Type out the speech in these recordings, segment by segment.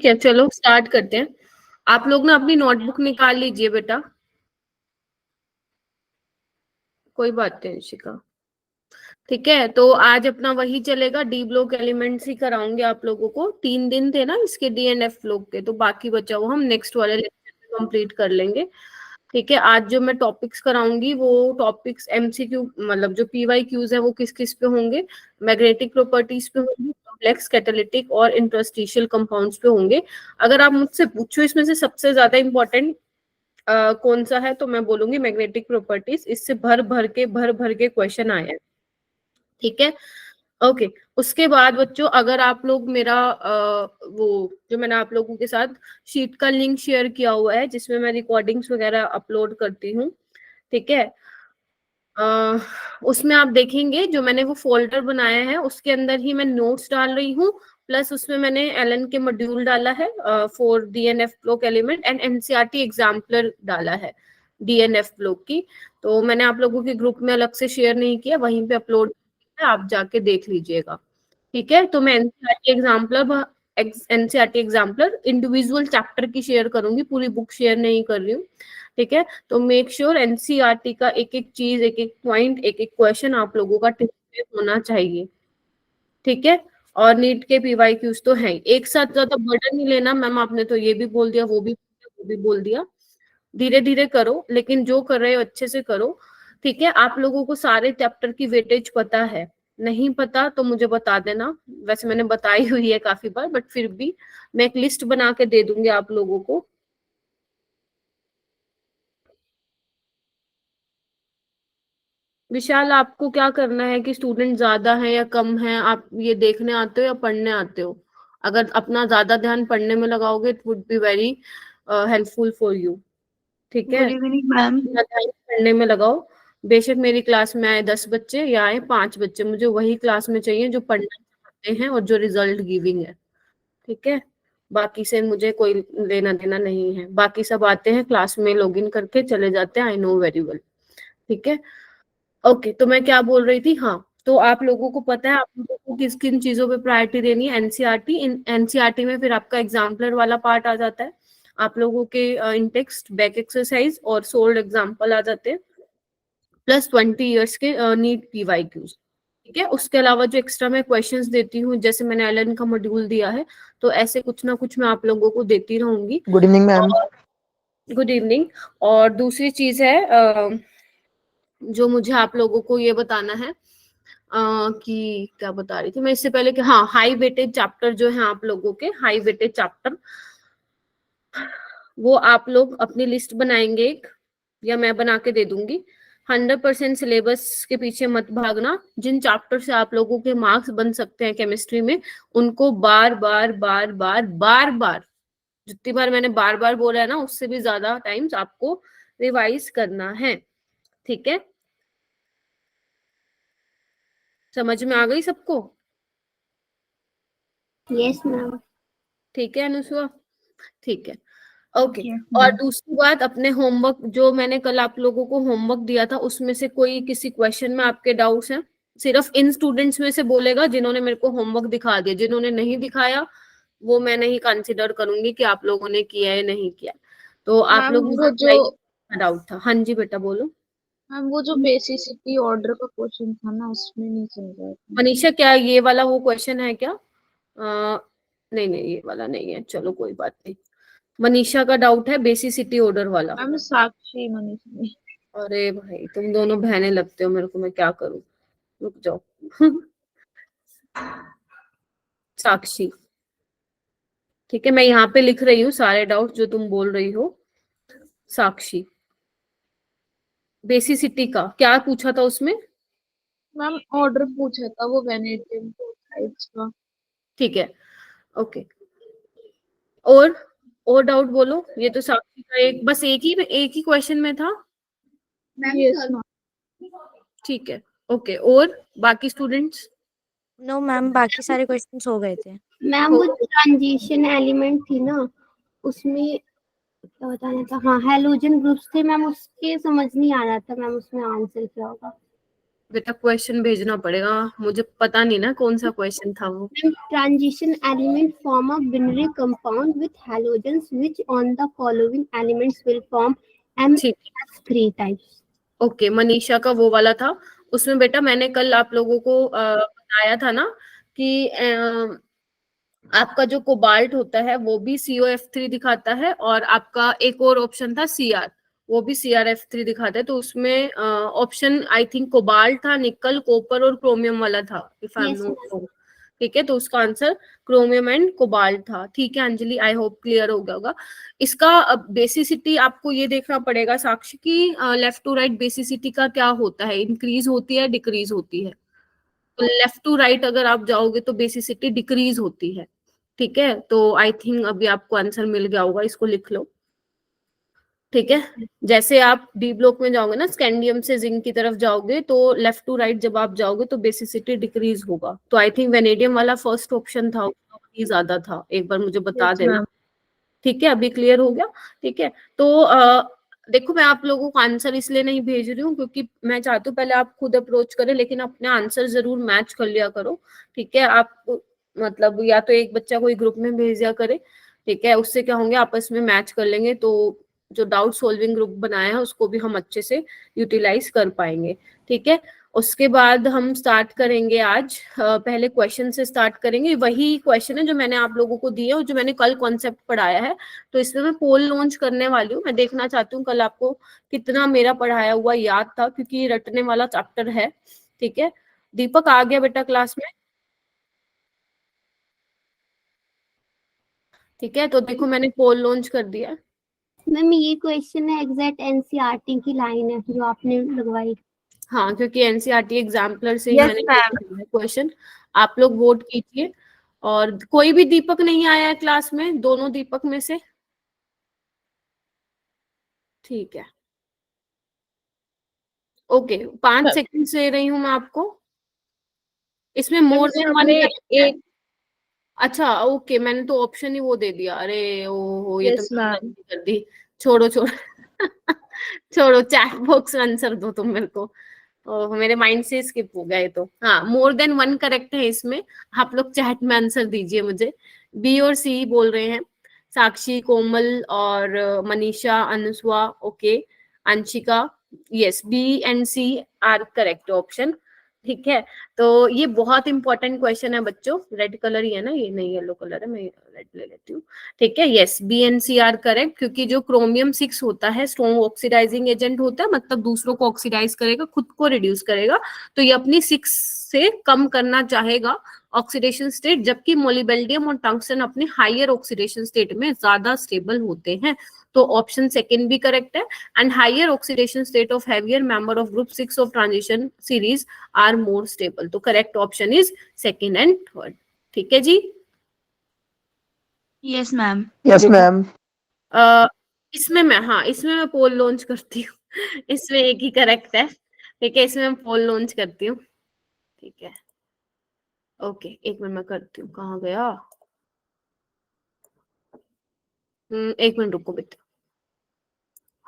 ठीक है, चलो स्टार्ट करते हैं। आप लोग ना अपनी नोटबुक निकाल लीजिए बेटा। कोई बात नहीं शिखा। ठीक है, तो आज अपना वही चलेगा, डी ब्लॉक एलिमेंट्स ही कराऊंगे आप लोगों को। 3 दिन थे ना इसके डीएनएफ ब्लॉक के, तो बाकी बचा वो हम नेक्स्ट वाले लेक्चर में कंप्लीट कर लेंगे। ठीक है, आज जो मैं टॉपिक्स कराऊंगी वो टॉपिक्स एमसीक्यू, मतलब जो पीवाई क्यूज है वो किस किस पे होंगे। मैग्नेटिक प्रॉपर्टीज पे होंगे, कॉम्प्लेक्स कैटालिटिक और इंटरस्टिशियल कंपाउंड्स पे होंगे। अगर आप मुझसे पूछो इसमें से सबसे ज्यादा इंपॉर्टेंट कौन सा है, तो मैं बोलूंगी मैग्नेटिक प्रॉपर्टीज। इससे भर भर के क्वेश्चन आए हैं। ठीक है, ओके। उसके बाद बच्चों, अगर आप लोग मेरा वो जो मैंने आप लोगों के साथ शीट का लिंक शेयर किया हुआ है जिसमें मैं रिकॉर्डिंग्स वगैरह अपलोड करती हूँ, ठीक है, उसमें आप देखेंगे जो मैंने वो फोल्डर बनाया है उसके अंदर ही मैं नोट्स डाल रही हूँ। प्लस उसमें मैंने एलन के मॉड्यूल डाला है for DNF block element, and NCERT exemplar डाला है डीएनएफ ब्लॉक की। तो मैंने आप लोगों के ग्रुप में अलग से शेयर नहीं किया, वहीं पे अपलोड है, आप जाके देख लीजिएगा। ठीक है, तो मैं एनसीईआरटी एग्जाम्पलर इंडिविजुअल चैप्टर की शेयर करूंगी, पूरी बुक शेयर नहीं कर रही हूँ। ठीक है, तो मेक श्योर एनसीईआरटी का एक एक चीज, एक एक पॉइंट, एक एक क्वेश्चन आप लोगों का टिक पे होना चाहिए। ठीक है, और नीट के पीवाई क्यूज तो है एक साथ, ज्यादा बर्डन नहीं लेना। मैम आपने तो ये भी बोल दिया, वो भी बोल दिया। धीरे धीरे करो, लेकिन जो कर रहे हो अच्छे से करो। ठीक है, आप लोगों को सारे चैप्टर की वेटेज पता है? नहीं पता तो मुझे बता देना, वैसे मैंने बताई हुई है काफी बार, बट फिर भी मैं एक लिस्ट बना के दे दूंगी आप लोगों को। विशाल, आपको क्या करना है कि स्टूडेंट ज्यादा है या कम है, आप ये देखने आते हो या पढ़ने आते हो? अगर अपना ज्यादा ध्यान पढ़ने में लगाओगे, it would be very helpful for you. ठीक है, गुड इवनिंग मैम। अपना ध्यान पढ़ने में लगाओ। बेशक मेरी क्लास में आए 10 बच्चे या आए 5 बच्चे, मुझे वही क्लास में चाहिए जो पढ़ना चाहते हैं और जो रिजल्ट गिविंग है। ठीक है, बाकी से मुझे कोई लेना देना नहीं है। बाकी सब आते हैं क्लास में, लॉगिन करके चले जाते हैं, आई नो वेरी वेल। ठीक है, ओके। तो मैं क्या बोल रही थी, हाँ, तो आप लोगों को पता है आप लोगों को किस किन चीजों पे प्रायोरिटी देनी है। एनसीईआरटी, इन एनसीईआरटी में फिर आपका एग्जाम्पलर वाला पार्ट आ जाता है, आप लोगों के इन टेक्स्ट बैक एक्सरसाइज और सोल्ड एग्जाम्पल आ जाते हैं, प्लस 20 ईयर्स के नीट पीवाई क्यूज। ठीक है, उसके अलावा जो एक्स्ट्रा मैं क्वेश्चंस देती हूँ, जैसे मैंने एलन का मॉड्यूल दिया है, तो ऐसे कुछ ना कुछ मैं आप लोगों को देती रहूंगी। Good evening ma'am. Good evening. और दूसरी चीज है जो मुझे आप लोगों को ये बताना है कि क्या बता रही थी मैं इससे पहले कि हाँ, हाई वेटेज चैप्टर जो है आप लोगों के, हाई वेटेज चैप्टर वो आप लोग अपनी लिस्ट बनाएंगे एक, या मैं बना के दे दूंगी। 100% सिलेबस के पीछे मत भागना। जिन चैप्टर से आप लोगों के मार्क्स बन सकते हैं केमिस्ट्री में, उनको बार बार बार बार बार बार, जितनी बार मैंने बार बार बोला है ना, उससे भी ज्यादा टाइम्स आपको रिवाइज करना है। ठीक है, समझ में आ गई सबको? Yes ma'am. ठीक है अनुसुआ, ठीक है, ओके। और दूसरी बात, अपने होमवर्क जो मैंने कल आप लोगों को होमवर्क दिया था, उसमें से कोई किसी क्वेश्चन में आपके डाउट्स हैं, सिर्फ इन स्टूडेंट्स में से बोलेगा जिन्होंने मेरे को होमवर्क दिखा दिया। जिन्होंने नहीं दिखाया वो मैं नहीं कंसिडर करूंगी कि आप लोगों ने किया है नहीं किया। तो आप लोग वो जो डाउट था, हाँ जी बेटा बोलो। मैम वो जो बेसिसिटी ऑर्डर का क्वेश्चन था ना, उसमें नहीं समझा। मनीषा, क्या ये वाला वो क्वेश्चन है क्या? नहीं नहीं, ये वाला नहीं है, चलो कोई बात नहीं। मनीषा का डाउट है बेसिसिटी ऑर्डर वाला। मैम साक्षी मनीष। अरे भाई, तुम दोनों बहनें लगते हो मेरे को, मैं क्या करूं, रुक जाओ। साक्षी, ठीक है, मैं यहाँ पे लिख रही हूँ सारे डाउट जो तुम बोल रही हो। साक्षी, बेसिसिटी का क्या पूछा था उसमें? मैम ऑर्डर पूछा था वो वेनेडियम टाइप्स का। ठीक है, ओके। और डाउट बोलो। ये तो साक्षी का एक, बस एक ही क्वेश्चन में था। Yes ma'am. ठीक है, ओके। और बाकी स्टूडेंट्स? नो मैम, बाकी सारे क्वेश्चंस हो गए थे। मैम वो ट्रांजिशन एलिमेंट थी ना, उसमें क्या बताना था? हाँ, हैलोजन ग्रुप्स थे मैम, उसके समझ नहीं आ रहा था मैम उसमें आंसर क्या होगा। बेटा क्वेश्चन भेजना पड़ेगा, मुझे पता नहीं ना कौन सा क्वेश्चन था वो। Transition element form a binary compound with halogens which on the following elements will form ठीक, MS3 types. ओके, मनीषा का वो वाला था। उसमें बेटा मैंने कल आप लोगों को बताया था ना कि आपका जो कोबाल्ट होता है वो भी COF3 दिखाता है, और आपका एक और ऑप्शन था CR, वो भी CrF3 दिखाता है। तो उसमें ऑप्शन आई थिंक कोबाल्ट था, निकल, कॉपर और क्रोमियम वाला था, if I am Yes, not ma'am. Wrong. ठीक है, तो उसका आंसर क्रोमियम एंड कोबाल्ट था। ठीक है अंजलि, आई होप क्लियर हो गया होगा। इसका बेसिसिटी आपको ये देखना पड़ेगा साक्षी की, लेफ्ट टू राइट बेसिसिटी का क्या होता है, इंक्रीज होती है डिक्रीज होती है। तो लेफ्ट टू राइट अगर आप जाओगे तो बेसिसिटी डिक्रीज होती है। ठीक है, तो आई थिंक अभी आपको आंसर मिल गया होगा, इसको लिख लो। ठीक है, जैसे आप डी ब्लॉक में जाओगे ना, स्कैंडियम से जिंक की तरफ जाओगे, तो लेफ्ट टू राइट जब आप जाओगे तो बेसिसिटी डिक्रीज होगा। तो आई थिंक वेनेडियम वाला फर्स्ट ऑप्शन था, ही ज्यादा था, एक बार मुझे बता देना। ठीक है, अभी क्लियर हो गया। ठीक है, तो देखो मैं आप लोगों को आंसर इसलिए नहीं भेज रही हूँ क्योंकि मैं चाहती हूँ पहले आप खुद अप्रोच करें, लेकिन अपने आंसर जरूर मैच कर लिया करो। ठीक है, आप मतलब या तो एक बच्चा कोई ग्रुप में भेज दिया करे, ठीक है, उससे क्या होंगे आपस में मैच कर लेंगे, तो जो डाउट सोल्विंग ग्रुप बनाया है उसको भी हम अच्छे से यूटिलाइज कर पाएंगे। ठीक है, उसके बाद हम स्टार्ट करेंगे आज, पहले क्वेश्चन से स्टार्ट करेंगे। वही क्वेश्चन है जो मैंने आप लोगों को दिए और जो मैंने कल कॉन्सेप्ट पढ़ाया है। तो इसमें मैं पोल लॉन्च करने वाली हूँ, मैं देखना चाहती हूँ कल आपको कितना मेरा पढ़ाया हुआ याद था, क्योंकि रटने वाला चैप्टर है। ठीक है, दीपक आ गया बेटा क्लास में? ठीक है, तो देखो मैंने पोल लॉन्च कर दिया। मैम ये क्वेश्चन है एग्जैक्ट एनसीईआरटी की लाइन है जो आपने लगवाई। हाँ, क्योंकि एनसीईआरटी एग्जाम्पलर से ही मैंने क्वेश्चन। आप लोग वोट कीजिए। और कोई भी दीपक नहीं आया है क्लास में, दोनों दीपक में से? ठीक है, ओके, 5 सेकंड से रही हूँ मैं आपको। इसमें मोर देन वन एक, अच्छा ओके, मैंने तो ऑप्शन ही वो दे दिया, अरे ओ ये तो मैंने गलती कर दी। छोड़ो छोड़ो छोड़ो, चैट बॉक्स आंसर दो तुम मेरे को। मेरे माइंड से स्किप हो गया ये तो। हाँ, मोर देन वन करेक्ट है इसमें, आप लोग चैट में आंसर दीजिए मुझे। बी और सी बोल रहे हैं, साक्षी, कोमल और मनीषा, अनुस्वा, okay, Anshika, yes, B and C are correct option. ठीक है, तो ये बहुत इंपॉर्टेंट क्वेश्चन है बच्चों। रेड कलर ही है ना ये, नहीं येलो कलर है, मैं रेड ले लेती हूँ। ठीक है, yes, B and C are correct, क्योंकि जो क्रोमियम 6 होता है स्ट्रॉन्ग ऑक्सीडाइजिंग एजेंट होता है, मतलब दूसरों को ऑक्सीडाइज करेगा, खुद को रिड्यूस करेगा। तो ये अपनी 6 से कम करना चाहेगा ऑक्सीडेशन स्टेट, जबकि मोलिबेल्डियम और टंगस्टन अपने हायर ऑक्सीडेशन स्टेट में ज्यादा स्टेबल होते हैं। तो ऑप्शन सेकंड भी करेक्ट है। And higher oxidation state of heavier member of group 6 of transition series are more stable. तो correct option is second and third. ठीक है जी? Yes ma'am. Yes ma'am. इसमें मैं पोल लॉन्च करती हूँ इसमें एक ही करेक्ट है। ठीक है, इसमें मैं पोल लॉन्च करती हूँ। ठीक है, ओके, एक मिनट मैं करती हूँ, कहाँ गया? एक मिनट रुको बेटा।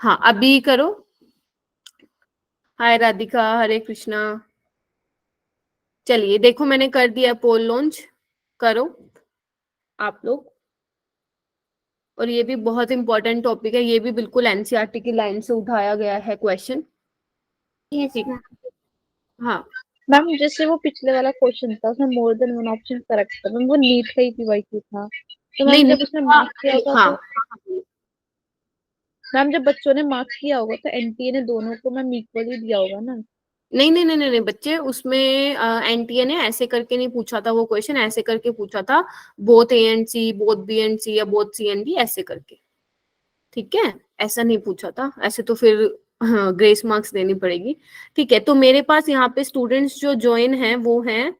हाँ, अभी करो। हाय राधिका, हरे कृष्णा। चलिए देखो मैंने कर दिया पोल लॉन्च, करो आप लोग। और ये भी बहुत इंपॉर्टेंट टॉपिक है, ये भी बिल्कुल एनसीईआरटी की लाइन से उठाया गया है क्वेश्चन। यस ठीक, मैम। हाँ मैम जैसे वो पिछले वाला क्वेश्चन था उसमें more than one option correct था मैम, वो नीट का ही पीवाईक्यू था। तो नहीं मैम जब उसने मार्क किया होगा हाँ तो मैम जब बच्चों ने मार्क किया होगा तो एनटीए ने दोनों को मैम इक्वली दिया होगा ना। नहीं बच्चे, उसमें एनटीए ने ऐसे करके नहीं पूछा था वो क्वेश्चन, ऐसे करके पूछा था, both A and C, both B and C, या बोथ सी एंड डी, ऐसे करके। ठीक है, ऐसा नहीं पूछा था, ऐसे तो फिर ग्रेस मार्क्स देनी पड़ेगी। ठीक है, तो मेरे पास यहाँ पे स्टूडेंट्स जो ज्वाइन हैं वो हैं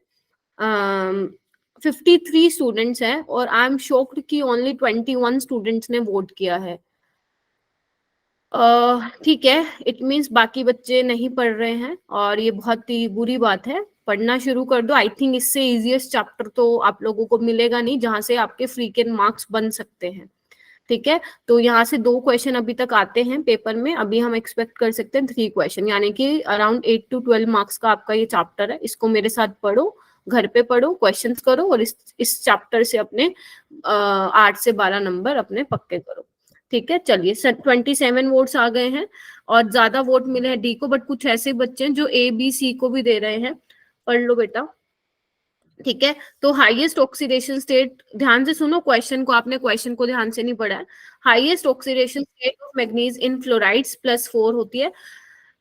53 स्टूडेंट्स हैं, और आई एम शॉक्ड कि ओनली 21 स्टूडेंट्स ने वोट किया है। ठीक है, इट मीन्स बाकी बच्चे नहीं पढ़ रहे हैं, और ये बहुत ही बुरी बात है। पढ़ना शुरू कर दो। आई थिंक इससे इजीएस्ट चैप्टर तो आप लोगों को मिलेगा नहीं जहां से आपके फ्री के मार्क्स बन सकते हैं। ठीक है, तो यहाँ से 2 क्वेश्चन अभी तक आते हैं पेपर में, अभी हम एक्सपेक्ट कर सकते हैं 3 क्वेश्चन, यानी कि अराउंड 8 to 12 मार्क्स का आपका ये चैप्टर है। इसको मेरे साथ पढ़ो, घर पे पढ़ो, क्वेश्चंस करो और इस चैप्टर से अपने 8 से 12 नंबर अपने पक्के करो। ठीक है, चलिए 27 वोट्स आ गए हैं और ज्यादा वोट मिले हैं डी को, बट कुछ ऐसे बच्चे हैं जो ए बी सी को भी दे रहे हैं। पढ़ लो बेटा। ठीक है, तो हाईएस्ट ऑक्सीडेशन स्टेट, ध्यान से सुनो क्वेश्चन को, आपने क्वेश्चन को ध्यान से नहीं पढ़ा है। Highest oxidation state of manganese in fluorides +4 होती है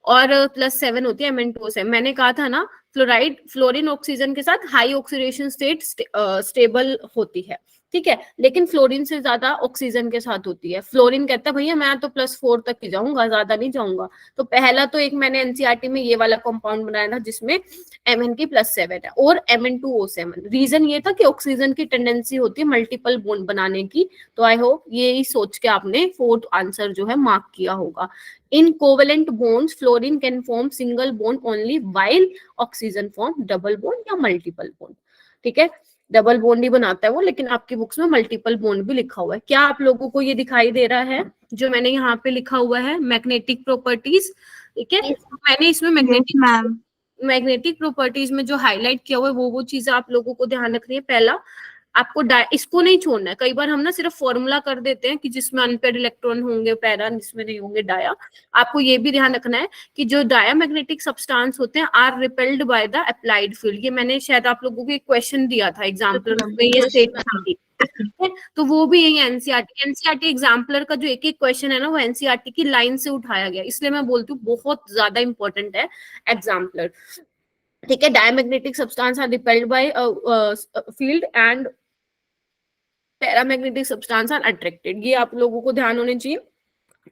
और +7 होती है Mn2O7। मैंने कहा था ना, फ्लोराइड फ्लोरीन ऑक्सीजन के साथ हाई ऑक्सीडेशन स्टेट स्टेबल होती है। ठीक है, लेकिन फ्लोरीन से ज्यादा ऑक्सीजन के साथ होती है। फ्लोरीन कहता है भैया मैं तो +4 तक ही जाऊंगा, ज्यादा नहीं जाऊंगा। तो पहला तो एक मैंने एनसीईआरटी में ये वाला कंपाउंड बनाया था जिसमें Mn की +7 है और Mn2O7। रीजन ये था कि ऑक्सीजन की टेंडेंसी होती है मल्टीपल बॉन्ड बनाने की। तो आई होप ये ही सोच के आपने 4th आंसर जो है मार्क किया होगा। In covalent bonds fluorine can form single bond only while oxygen form double bond या मल्टीपल बॉन्ड। ठीक है, डबल बॉन्ड ही बनाता है वो, लेकिन आपकी बुक्स में मल्टीपल बॉन्ड भी लिखा हुआ है। क्या आप लोगों को ये दिखाई दे रहा है जो मैंने यहाँ पे लिखा हुआ है, मैग्नेटिक प्रॉपर्टीज? ठीक है, मैंने इसमें मैग्नेटिक प्रॉपर्टीज में जो हाईलाइट किया हुआ है वो चीजें आप लोगों को ध्यान रखनी है। पहला, आपको इसको नहीं छोड़ना है। कई बार हम ना सिर्फ फॉर्मूला कर देते हैं कि जिसमें अनपेयर्ड इलेक्ट्रॉन होंगे पैरा, जिसमें नहीं होंगे डाया। आपको ये भी ध्यान रखना है कि जो डायामैग्नेटिक सब्सटेंस होते हैं are repelled by the applied field. ये मैंने शायद आप लोगों को एक क्वेश्चन दिया था एग्जाम्पलर में, ये स्टेटमेंट थी। तो वो भी यही एनसीईआरटी एग्जाम्पलर का जो एक एक क्वेश्चन है ना, वो एनसीईआरटी की लाइन से उठाया गया, इसलिए मैं बोलती हूँ बहुत ज्यादा इंपॉर्टेंट है एग्जाम्पलर। ठीक है, diamagnetic substance are repelled by field and paramagnetic substance are attracted. ये आप लोगों को ध्यान होने चाहिए।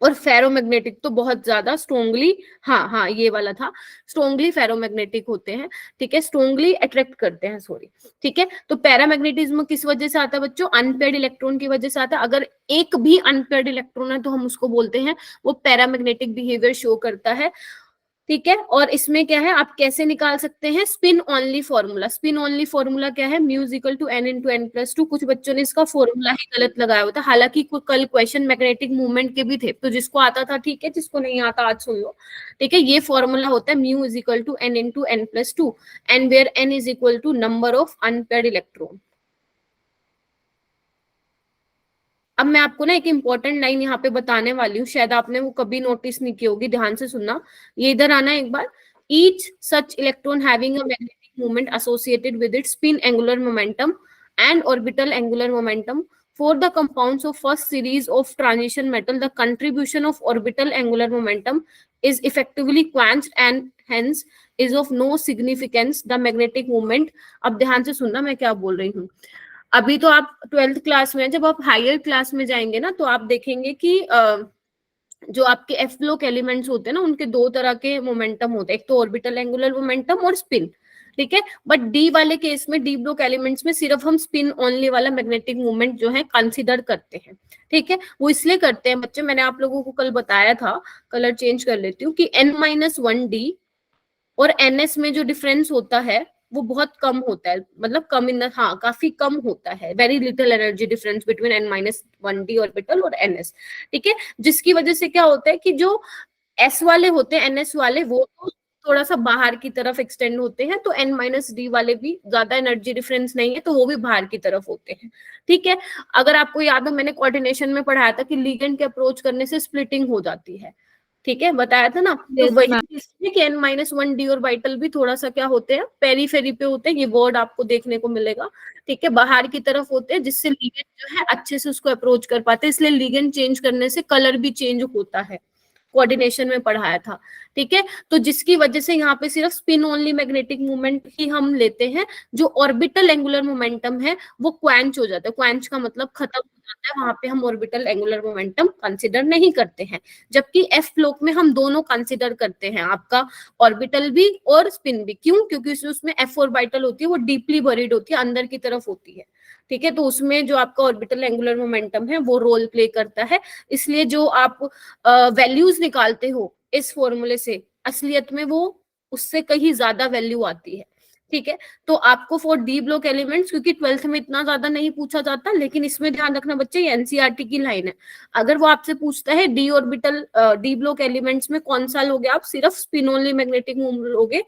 और फेरोमैग्नेटिक तो बहुत ज्यादा स्ट्रोंगली, हाँ ये वाला था, स्ट्रोंगली फेरोमैग्नेटिक होते हैं। ठीक है, स्ट्रोंगली अट्रैक्ट करते हैं, सॉरी। ठीक है, तो पैरामैग्नेटिज्म किस वजह से आता है बच्चों? अनपेयर्ड इलेक्ट्रॉन की वजह से आता है। अगर एक भी अनपेयर्ड इलेक्ट्रॉन है तो हम उसको बोलते हैं वो पैरामैग्नेटिक बिहेवियर शो करता है। ठीक है, और इसमें क्या है, आप कैसे निकाल सकते हैं? Spin only formula. Spin only formula क्या है? Mu equal to n into n+2। कुछ बच्चों ने इसका फॉर्मूला ही गलत लगाया होता है, हालांकि कल क्वेश्चन मैग्नेटिक मूवमेंट के भी थे, तो जिसको आता था ठीक है, जिसको नहीं आता आज सुन लो। ठीक है, ये फॉर्मूला होता है mu equal to n into n+2 and where n is equal to number of unpaired electron. अब मैं आपको ना एक इंपॉर्टेंट लाइन यहाँ पे बताने वाली हूँ, शायद आपने वो कभी नोटिस नहीं की होगी, ध्यान से सुनना। ये इधर आना एक बार। Each such electron having a magnetic moment associated with its spin angular momentum and orbital angular momentum for the compounds of first series of transition metal, the contribution of orbital angular momentum is effectively quenched and hence is of no significance. The magnetic moment, अब ध्यान से सुनना मैं क्या बोल रही हूँ। अभी तो आप 12th क्लास में, जब आप हायर क्लास में जाएंगे ना, तो आप देखेंगे कि जो आपके एफ ब्लॉक एलिमेंट्स होते हैं ना, उनके 2 तरह के मोमेंटम होते हैं, एक तो ऑर्बिटल एंगुलर मोमेंटम और स्पिन। ठीक है, बट डी वाले केस में, डी ब्लॉक एलिमेंट्स में सिर्फ हम स्पिन ओनली वाला मैग्नेटिक मूवमेंट जो है कंसीडर करते हैं। ठीक है, वो इसलिए करते हैं बच्चे, मैंने आप लोगों को कल बताया था, कलर चेंज कर लेती हूँ, कि n-1d और ns में जो डिफरेंस होता है वो बहुत कम होता है, मतलब कम इन हाँ काफी कम होता है, very little energy difference between n-1d orbital और ns। ठीक है, जिसकी वजह से क्या होता है कि जो s वाले होते हैं, ns वाले, वो तो थोड़ा सा बाहर की तरफ एक्सटेंड होते हैं, तो n-d वाले भी ज्यादा एनर्जी डिफरेंस नहीं है, तो वो भी बाहर की तरफ होते हैं। ठीक है, अगर आपको याद हो, मैंने कोऑर्डिनेशन में पढ़ाया था कि लिगेंड के अप्रोच करने से स्प्लिटिंग हो जाती है। ठीक है, बताया था ना। तो वही कि n-1d और वाइटल भी थोड़ा सा क्या होते हैं, पेरीफेरी पे होते हैं, ये वर्ड आपको देखने को मिलेगा। ठीक है, बाहर की तरफ होते हैं, जिससे लिगेंड जो है अच्छे से उसको अप्रोच कर पाते हैं, इसलिए लिगेंड चेंज करने से कलर भी चेंज होता है, कोऑर्डिनेशन में पढ़ाया था। ठीक है, तो जिसकी वजह से यहाँ पे सिर्फ स्पिन ओनली मैग्नेटिक मूवमेंट ही हम लेते हैं, जो ऑर्बिटल एंगुलर मोमेंटम है वो क्वेंच हो जाता है। क्वेंच का मतलब खत्म हो जाता है, वहां पे हम ऑर्बिटल एंगुलर मोमेंटम कंसिडर नहीं करते हैं, जबकि एफ ब्लॉक में हम दोनों कंसिडर करते हैं, आपका ऑर्बिटल भी और स्पिन भी। क्यों? क्योंकि उसमें एफ ऑर्बिटल होती है, वो डीपली बरीड होती है, अंदर की तरफ होती है। ठीक है, तो उसमें जो आपका ऑर्बिटल एंगुलर मोमेंटम है वो रोल प्ले करता है, इसलिए जो आप वैल्यूज निकालते हो इस फॉर्मूले से, असलियत में वो उससे कहीं ज्यादा वैल्यू आती है। ठीक है। तो आपको फॉर डी ब्लॉक एलिमेंट्स, क्योंकि 12th में इतना ज्यादा नहीं पूछा जाता, लेकिन इसमें ध्यान रखना बच्चे, ये एनसीईआरटी की लाइन है। अगर वो आपसे पूछता है D orbital D block elements में कौन सा लोगे, आप सिर्फ स्पिन ओनली मैग्नेटिक मोमेंट लोगे,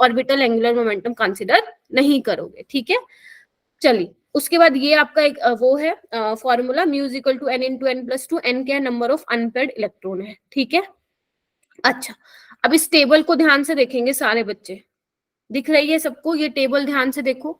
ऑर्बिटल एंगुलर मोमेंटम कंसीडर नहीं करोगे, ठीक है। चलिए, उसके बाद ये आपका एक वो है formula, mu is equal to n into n plus two, n क्या है, नंबर ऑफ अनपेयर्ड इलेक्ट्रॉन है, ठीक है। अच्छा, अब इस टेबल को ध्यान से देखेंगे सारे बच्चे, दिख रही है सबको ये टेबल, ध्यान से देखो।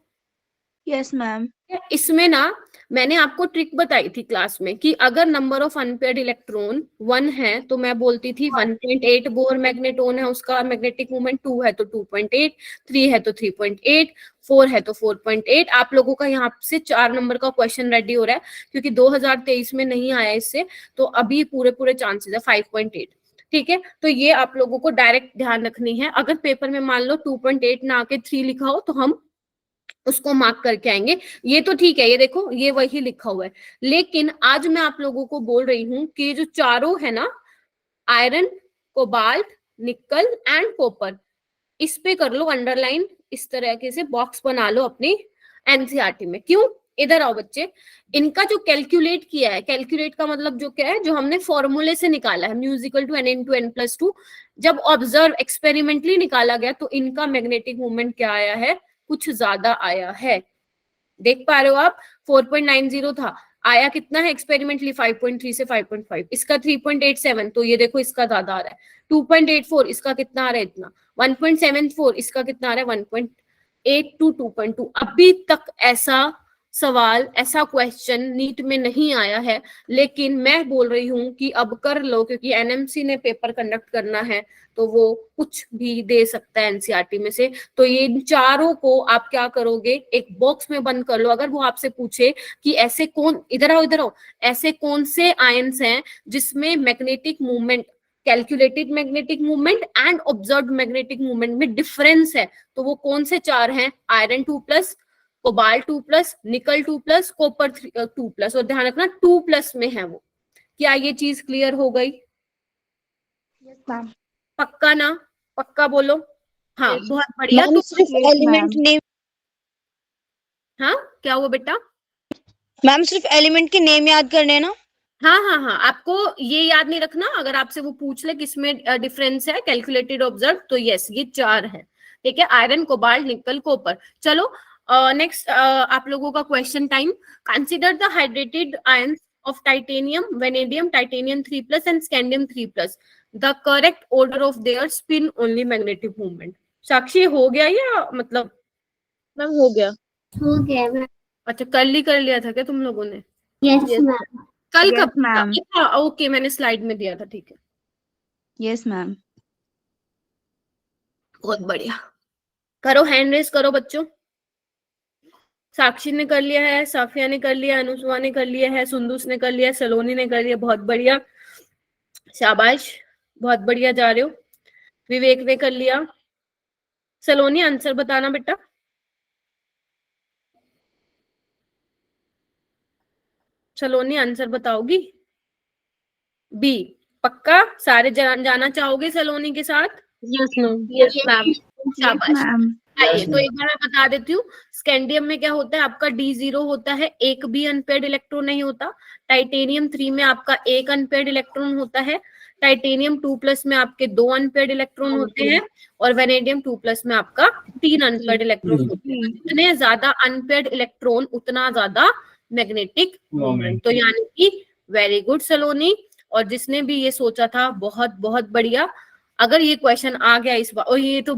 Yes ma'am. इसमें ना मैंने आपको ट्रिक बताई थी क्लास में कि अगर नंबर ऑफ अनपेयर्ड इलेक्ट्रॉन 1 है तो मैं बोलती थी 1.8 बोर मैग्नेटोन है, उसका मैग्नेटिक मोमेंट 2 है तो 2.8, 3 है तो 3.8, 4 है तो 4.8। आप लोगों का यहाँ से 4 नंबर का क्वेश्चन रेडी हो रहा है, क्योंकि 2023 में नहीं आया इससे, तो अभी पूरे चांसेस है 5.8, ठीक है। तो ये आप लोगों को डायरेक्ट ध्यान रखनी है। अगर पेपर में मान लो 2.8 ना आके 3 लिखा हो तो हम उसको मार्क करके आएंगे, ये तो ठीक है, ये देखो ये वही लिखा हुआ है। लेकिन आज मैं आप लोगों को बोल रही हूँ कि ये जो चारों है ना, आयरन, कोबाल्ट, निकल एंड कॉपर, इस पे कर लो अंडरलाइन, इस तरह से बॉक्स बना लो अपनी एनसीईआरटी में। क्यों? इधर आओ बच्चे, इनका जो कैलकुलेट किया है, कैलकुलेट का मतलब जो क्या है, जो हमने फॉर्मूले से निकाला है, mu is equal to n into n plus two, जब ऑब्जर्व एक्सपेरिमेंटली निकाला गया तो इनका मैग्नेटिक मोमेंट क्या आया है, कुछ ज्यादा आया है। देख पा रहे हो आप, 4.90 था, आया कितना है एक्सपेरिमेंटली, 5.3 से 5.5, इसका 3.87, तो ये देखो इसका ज्यादा आ रहा है। 2.84 इसका कितना आ रहा है, इतना। 1.74 इसका कितना आ रहा है, 1.8 to 2.2। अभी तक ऐसा सवाल, ऐसा क्वेश्चन नीट में नहीं आया है, लेकिन मैं बोल रही हूँ कि अब कर लो, क्योंकि एनएमसी ने पेपर कंडक्ट करना है तो वो कुछ भी दे सकता है एनसीईआरटी में से। तो ये चारों को आप क्या करोगे, एक बॉक्स में बंद कर लो। अगर वो आपसे पूछे कि ऐसे कौन, इधर आओ, ऐसे कौन से आयंस हैं जिसमें magnetic movement, calculated magnetic movement and observed magnetic movement में डिफरेंस है, तो वो कौन से 4 हैं, आयरन 2+, कोबाल्ट 2+, निकल 2+, कॉपर 2+, और ध्यान रखना 2+ में है वो। क्या ये चीज क्लियर हो गई? Yes ma'am. पक्का ना? पक्का बोलो। हाँ, Yes. बहुत बढ़िया। मैम तो सिर्फ एलिमेंट नेम, हाँ, क्या हुआ बेटा? मैम सिर्फ एलिमेंट के नेम याद करने हैं ना? हाँ, आपको ये याद नहीं रखना, अगर आपसे वो पूछ ले किसमें डिफरेंस है, कैलकुलेटेड ऑब्जर्व, तो यस ये 4 है, ठीक है, आयरन, कोबाल्ट, निकल, कॉपर। चलो नेक्स्ट आप लोगों का question time. Consider the hydrated ions of titanium, vanadium, titanium 3+ and scandium 3+, the correct order of their spin only magnetic movement. Sakshi हो गया या मतलब? मैम हो गया। हो गया मैम। अच्छा, कल ही कर लिया था क्या तुम लोगों ने? Yes Yes, ma'am. कल Yes, कब? ma'am. ओके, मैंने स्लाइड में दिया था, ठीक है, यस मैम। बहुत बढ़िया। करो, हैंड रेस करो बच्चों। साक्षी ने कर लिया है, साफिया ने कर लिया, अनुसुआ ने कर लिया है, सुंदुस ने कर लिया, सलोनी ने कर लिया, बहुत बढ़िया, शाबाश, बहुत बढ़िया जा रहे हो। विवेक ने कर लिया। सलोनी आंसर बताना बेटा। सलोनी आंसर बताओगी? बी, पक्का? सारे जाना चाहोगे सलोनी के साथ? Yes ma'am. Yes ma'am. शाबाश। मैम। आइए, तो एक बार मैं बता देती हूँ, स्कैंडियम में क्या होता है, आपका D0 होता है, एक भी अनपेयर्ड इलेक्ट्रॉन नहीं होता। टाइटेनियम 3 में आपका एक अनपेयर्ड इलेक्ट्रॉन होता है। टाइटेनियम 2+ में आपके 2 अनपेयर्ड इलेक्ट्रॉन होते हैं, और वेनेडियम 2+ में आपका 3 अनपेयर्ड इलेक्ट्रॉन होते हैं। जितने ज्यादा अनपेयर्ड इलेक्ट्रॉन उतना ज्यादा मैग्नेटिक मोमेंट। तो यानी कि वेरी गुड सलोनी, और जिसने भी ये सोचा था बहुत बहुत बढ़िया। अगर ये क्वेश्चन आ गया इस बार, और ये तो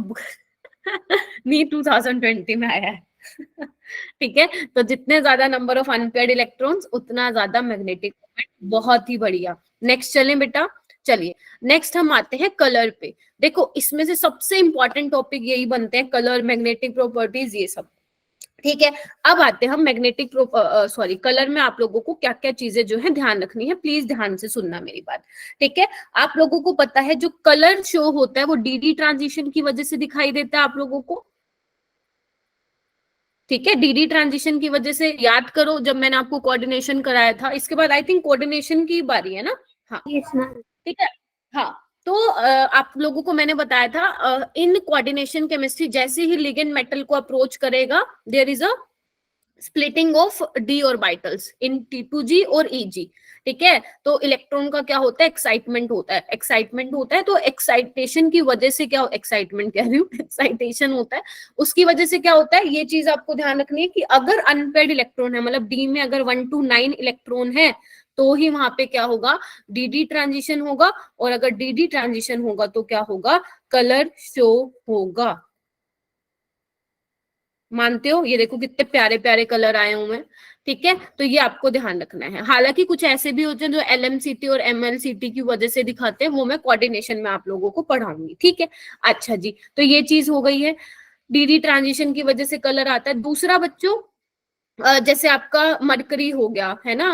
नहीं 2020 में आया है ठीक है, तो जितने ज्यादा नंबर ऑफ अनपेयर्ड इलेक्ट्रॉन्स उतना ज्यादा मैग्नेटिक मोमेंट। बहुत ही बढ़िया। नेक्स्ट चलें बेटा। चलिए, नेक्स्ट हम आते हैं कलर पे। देखो, इसमें से सबसे इंपॉर्टेंट टॉपिक यही बनते हैं, कलर, मैग्नेटिक प्रॉपर्टीज, ये सब, ठीक है। अब आते हैं हम मैग्नेटिक कलर में आप लोगों को क्या क्या चीजें जो है ध्यान रखनी है, प्लीज ध्यान से सुनना मेरी बात, ठीक है। आप लोगों को पता है जो कलर शो होता है वो डीडी ट्रांजिशन की वजह से दिखाई देता है आप लोगों को, ठीक है। डीडी ट्रांजिशन की वजह से, याद करो जब मैंने आपको कोऑर्डिनेशन कराया था, इसके बाद आई थिंक कोऑर्डिनेशन की बारी है ना? हाँ, यस मैम। ठीक है। हाँ, तो आप लोगों को मैंने बताया था इन कोऑर्डिनेशन केमिस्ट्री जैसे ही लिगेंड मेटल को अप्रोच करेगा, there is a splitting of d orbitals in T2G और EG। ठीक है, तो इलेक्ट्रॉन का क्या होता है, एक्साइटमेंट होता है, एक्साइटमेंट होता है। तो एक्साइटेशन की वजह से क्या, एक्साइटमेंट कह रही हूँ, एक्साइटेशन होता है, उसकी वजह से क्या होता है, ये चीज आपको ध्यान रखनी है कि अगर अनपेयर्ड इलेक्ट्रॉन है, मतलब डी में अगर 1 to 9 इलेक्ट्रॉन है, तो ही वहां पे क्या होगा, डी ट्रांजिशन होगा। और अगर डी ट्रांजिशन होगा तो क्या होगा, कलर शो होगा। मानते हो? ये देखो कितने प्यारे प्यारे कलर आए हुए हैं। ठीक है, तो ये आपको ध्यान रखना है। हालांकि कुछ ऐसे भी होते हैं जो LMCT और MLCT की वजह से दिखाते हैं, वो मैं कोऑर्डिनेशन में आप लोगों को पढ़ाऊंगी। ठीक है, अच्छा जी, तो ये चीज हो गई है, डी ट्रांजिशन की वजह से कलर आता है। दूसरा बच्चों, जैसे आपका मरकरी हो गया है ना,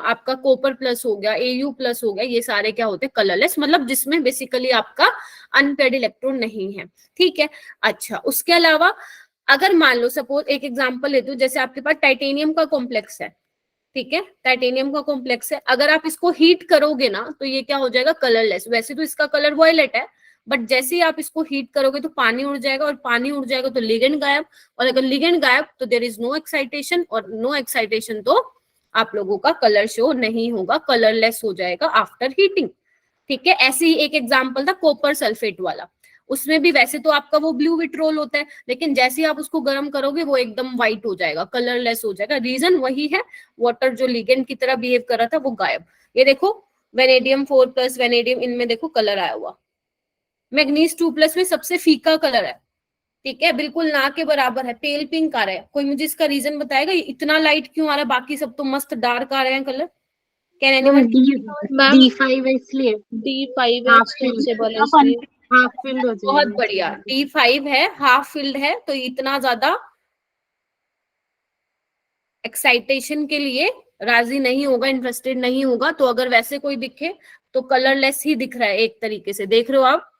आपका कॉपर प्लस हो गया, AU प्लस हो गया, ये सारे क्या होते हैं, कलरलेस, मतलब जिसमें बेसिकली आपका अनपेयर्ड इलेक्ट्रॉन नहीं है। ठीक है, अच्छा, उसके अलावा अगर मान लो सपोज एक एग्जांपल लेते हो, जैसे आपके पास टाइटेनियम का कॉम्प्लेक्स है। ठीक है, टाइटेनियम का कॉम्प्लेक्स है, अगर आप इसको हीट करोगे ना तो ये क्या हो जाएगा, कलरलेस। वैसे तो इसका कलर वॉयलेट है, बट जैसे ही आप इसको हीट करोगे तो पानी उड़ जाएगा, और पानी उड़ जाएगा तो लिगेंड गायब, और अगर लिगेंड गायब तो देयर इज नो एक्साइटेशन, और नो एक्साइटेशन तो आप लोगों का कलर शो नहीं होगा, कलरलेस हो जाएगा आफ्टर हीटिंग। ठीक है, ऐसे ही एक एग्जांपल था कॉपर सल्फेट वाला, उसमें भी वैसे तो आपका वो ब्लू विट्रोल होता है, लेकिन जैसे ही आप उसको गर्म करोगे वो एकदम व्हाइट हो जाएगा, कलरलेस हो जाएगा। रीजन वही है, वाटर जो लिगेंड की तरह बिहेव कर रहा था वो गायब। ये देखो वेनेडियम 4+, वेनेडियम, इनमें देखो कलर आया हुआ। मैग्नीज 2+ में सबसे फीका कलर है। ठीक है, बिल्कुल ना के बराबर है, पेल पिंक आ रहा है। कोई मुझे इसका रीजन बताएगा, इतना लाइट क्यों आ रहा है, बाकी सब तो मस्त डार्क आ रहे हैं colour. Can anyone? Ma'am D5 है इसलिए, D5 है, हाफ एक्सटेंसिबल है इसलिए। हाफ फिल्ड हो बहुत जाएगा। बढ़िया, D5 है, हाफ फिल्ड है, तो इतना ज्यादा एक्साइटेशन के लिए राजी नहीं होगा, इंटरेस्टेड नहीं होगा। तो अगर वैसे कोई दिखे तो कलरलेस ही दिख रहा है, एक तरीके से देख रहे हो आप,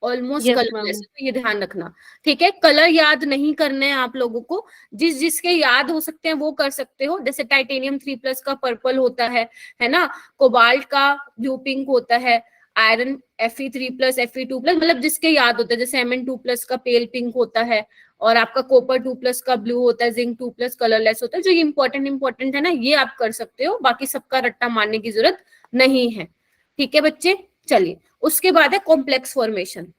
ऑलमोस्ट Yes, कलरलेस। ma'am. तो ये ध्यान रखना। ठीक है, कलर याद नहीं करने हैं आप लोगों को, जिसके याद हो सकते हैं वो कर सकते हो। जैसे टाइटेनियम 3+ का पर्पल होता है ना, कोबाल्ट का ब्लू पिंक होता है, आयरन Fe3+, Fe2+, मतलब जिसके याद होता है। जैसे Mn2+ का पेल पिंक होता है, और आपका कॉपर 2+ का ब्लू होता है, जिंक 2+ कलरलेस होता है। जो इंपॉर्टेंट है ना, ये आप कर सकते हो, बाकी सबका रट्टा मारने की जरूरत नहीं है। ठीक है बच्चे, चलिए उसके बाद है कॉम्प्लेक्स फॉर्मेशन।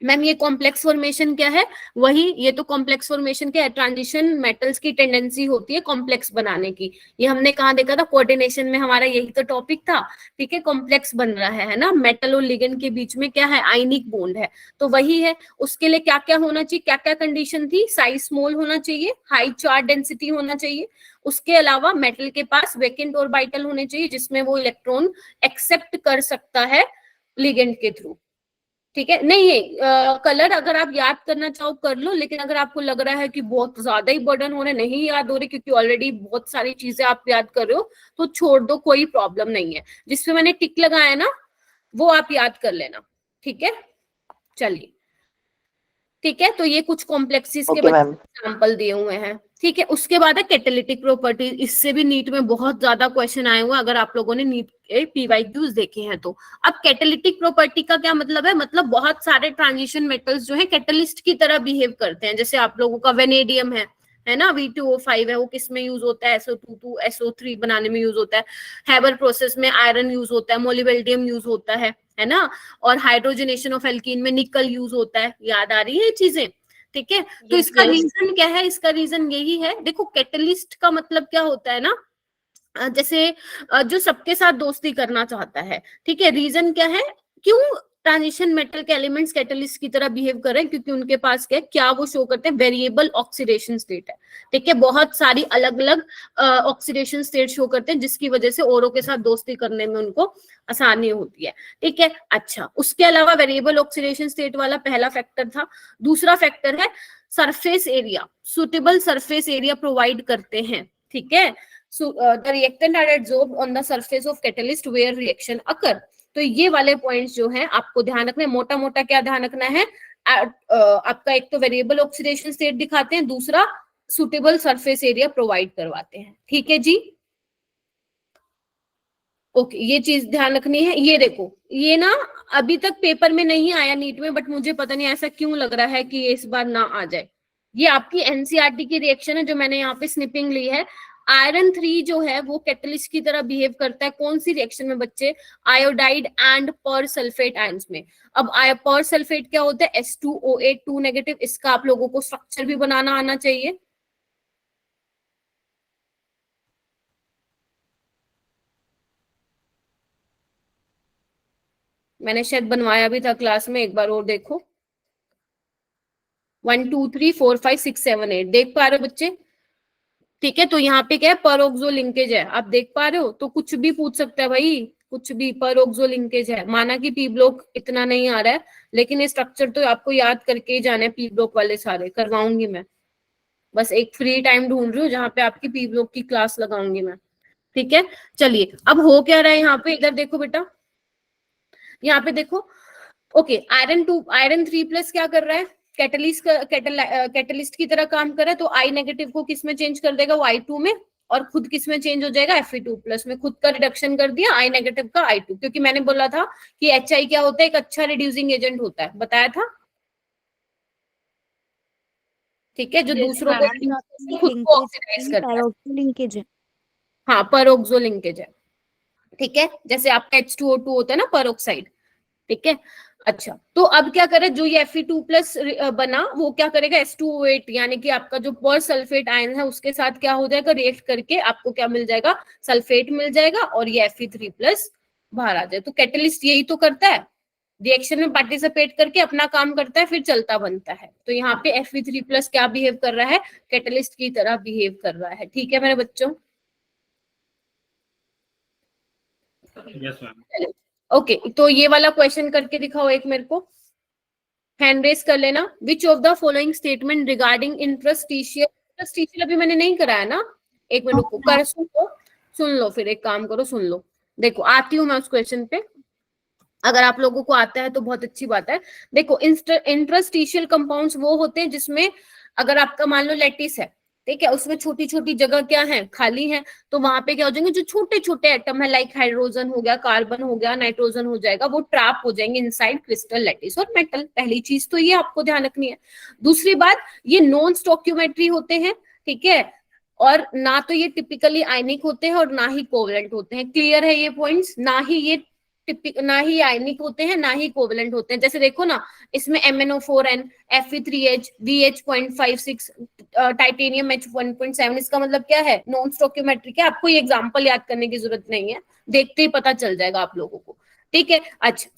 मैम ये कॉम्प्लेक्स फॉर्मेशन क्या है, वही, ये तो कॉम्प्लेक्स फॉर्मेशन के ट्रांजिशन मेटल्स की टेंडेंसी होती है कॉम्प्लेक्स बनाने की। ये हमने कहाँ देखा था, कोऑर्डिनेशन में, हमारा यही तो टॉपिक था। ठीक है, कॉम्प्लेक्स बन रहा है ना, मेटल और लिगेंड के बीच में क्या है, आयनिक बॉन्ड है, तो वही है। उसके लिए क्या क्या होना चाहिए, क्या क्या कंडीशन थी, साइज स्मॉल होना चाहिए, हाई चार्ज डेंसिटी होना चाहिए, उसके अलावा मेटल के पास वैकेंट ऑर्बिटल होने चाहिए जिसमें वो इलेक्ट्रॉन एक्सेप्ट कर सकता है लिगेंड के थ्रू। ठीक है, नहीं है कलर अगर आप याद करना चाहो कर लो, लेकिन अगर आपको लग रहा है कि बहुत ज्यादा ही बर्डन हो रहे, नहीं याद हो रहे क्योंकि ऑलरेडी बहुत सारी चीजें आप याद कर रहे हो, तो छोड़ दो, कोई प्रॉब्लम नहीं है। जिसपे मैंने टिक लगाया ना वो आप याद कर लेना। ठीक है, चलिए, ठीक है, तो ये कुछ कॉम्प्लेक्सिस के एग्जांपल दिए हुए हैं। ठीक है, उसके बाद है कैटालिटिक प्रॉपर्टी। इससे भी नीट में बहुत ज्यादा क्वेश्चन आए हुए हैं, अगर आप लोगों ने नीट के PYQs देखे हैं तो। अब कैटालिटिक प्रॉपर्टी का क्या मतलब है, मतलब बहुत सारे ट्रांजिशन मेटल्स जो है कैटलिस्ट की तरह बिहेव करते हैं। जैसे आप लोगों का वेनेडियम है ना, V2O5 है, वो किस में यूज होता है, SO2 SO3 बनाने में यूज होता है। हैबर प्रोसेस में आयरन यूज होता है, मोलिबेल्डियम यूज होता है ना, और हाइड्रोजनेशन ऑफ एल्कीन में निकल यूज होता है। याद आ रही है ये चीजें? ठीक है, तो इसका रीजन क्या है, इसका रीजन यही है, देखो कैटलिस्ट का मतलब क्या होता है ना, जैसे जो सबके साथ दोस्ती करना चाहता है। ठीक है, रीजन क्या है, क्यों ट्रांजिशन मेटल के एलिमेंट्स कैटलिस्ट की तरह बिहेव कर रहे हैं, क्योंकि उनके पास क्या वो शो करते हैं, वेरिएबल ऑक्सीडेशन स्टेट है। ठीक है, बहुत सारी अलग अलग ऑक्सीडेशन स्टेट शो करते हैं, जिसकी वजह से औरों के साथ दोस्ती करने में उनको आसानी होती है। ठीक है, अच्छा, उसके अलावा वेरिएबल ऑक्सीडेशन स्टेट वाला पहला फैक्टर था। दूसरा फैक्टर है surface area, suitable surface area provide करते हैं। ठीक है, the reactant are adsorbed on the surface of catalyst where reaction occur। तो ये वाले पॉइंट्स जो हैं आपको ध्यान रखना है, मोटा मोटा क्या ध्यान रखना है, आपका एक तो वेरिएबल ऑक्सीडेशन स्टेट दिखाते हैं, दूसरा सुटेबल सरफेस एरिया प्रोवाइड करवाते हैं। ठीक है जी, ओके, ये चीज ध्यान रखनी है। ये देखो, ये ना अभी तक पेपर में नहीं आया नीट में, बट मुझे पता नहीं ऐसा क्यों लग रहा है कि ये इस बार ना आ जाए। ये आपकी एनसीईआरटी की रिएक्शन है जो मैंने यहाँ पे स्निपिंग ली है। आयरन 3 जो है वो कैटलिस्ट की तरह बिहेव करता है। कौन सी रिएक्शन में बच्चे? आयोडाइड एंड पर सल्फेट आयंस में। अब पर सल्फेट क्या होता है? H2OH 2 negative. इसका आप लोगों को स्ट्रक्चर भी बनाना आना चाहिए। मैंने शायद बनवाया भी था क्लास में, एक बार और देखो। 1 2 3 4 5 6 7 8 देख पा रहे हो बच्चे? ठीक है, तो यहाँ पे क्या है? परोक्सो लिंकेज है, आप देख पा रहे हो? तो कुछ भी पूछ सकता है भाई, कुछ भी। परोक्सो लिंकेज है, माना कि पी ब्लॉक इतना नहीं आ रहा है, लेकिन ये स्ट्रक्चर तो आपको याद करके ही जाना है। पी ब्लॉक वाले सारे करवाऊंगी मैं, बस एक फ्री टाइम ढूंढ रही हूँ जहाँ पे आपकी पी ब्लॉक की क्लास लगाऊंगी मैं। ठीक है, चलिए अब हो क्या रहा है यहाँ पे, इधर देखो बेटा, यहाँ पे देखो। ओके, आयरन 3 प्लस क्या कर रहा है? कैटलिस्ट की तरह काम कर रहा है। तो आई नेगेटिव को किस में चेंज कर देगा? वो I2 में। और खुद किस में चेंज हो जाएगा? Fe2 प्लस में। खुद का रिडक्शन कर दिया, आई नेगेटिव का I2, क्योंकि मैंने बोला था कि HI क्या होता है? एक अच्छा रिड्यूसिंग एजेंट होता है, बताया था। ठीक है, जो दूसरों को खुद को ऑक्सीडाइज करता है। लिंकेज है। हाँ, परोक्सो लिंकेज है। ठीक है, जैसे आपका H2O2 होता है ना, परोक्साइड। ठीक है, अच्छा, तो अब क्या करे? जो ये Fe2 प्लस बना वो क्या करेगा? H2O8 यानी कि आपका जो पर सल्फेट आयन है उसके साथ क्या हो जाएगा? रिएक्ट करके आपको क्या मिल जाएगा? सल्फेट मिल जाएगा, और ये Fe3 प्लस बाहर आ जाए। तो कैटलिस्ट यही तो करता है, रिएक्शन में पार्टिसिपेट करके अपना काम करता है, फिर चलता बनता है। तो यहाँ पे Fe3 प्लस क्या बिहेव कर रहा है? कैटलिस्ट की तरह बिहेव कर रहा है। ठीक है मेरे बच्चों? Yes ma'am. ओके, तो ये वाला क्वेश्चन करके दिखाओ एक मेरे को, हैंड रेस कर लेना। Which of the following statement regarding interstitial अभी मैंने नहीं कराया ना, एक मिनट रुको, कर सुन लो, फिर एक काम करो, सुन लो। देखो, आती हूँ मैं उस क्वेश्चन पे, अगर आप लोगों को आता है तो बहुत अच्छी बात है। देखो, इंटरस्टिशियल कंपाउंड्स वो होते हैं जिसमें अगर आपका मान लो लैटिस है, ठीक है, उसमें छोटी छोटी जगह क्या है? खाली है। तो वहां पे क्या हो जाएंगे? जो छोटे छोटे एटम है, लाइक हाइड्रोजन हो गया, कार्बन हो गया, नाइट्रोजन हो जाएगा, वो ट्रैप हो जाएंगे इनसाइड क्रिस्टल लैटिस और मेटल। पहली चीज तो ये आपको ध्यान रखनी है। दूसरी बात, ये नॉन स्टोक्यूमेट्री होते हैं, ठीक है, और ना तो ये टिपिकली आयनिक होते हैं और ना ही कोवेलेंट होते हैं। क्लियर है ये पॉइंट्स? ना ही आयनिक होते हैं, ना ही कोवेलेंट होते हैं। जैसे देखो ना, इसमें MnO4n, Fe3H, VH.56, titanium H1.7, इसका मतलब क्या है? नॉन स्टोक्योमेट्रिक है। आपको ये एग्जांपल याद करने की जरूरत नहीं है, देखते ही पता चल जाएगा आप लोगों को। ठीक है, अच्छा,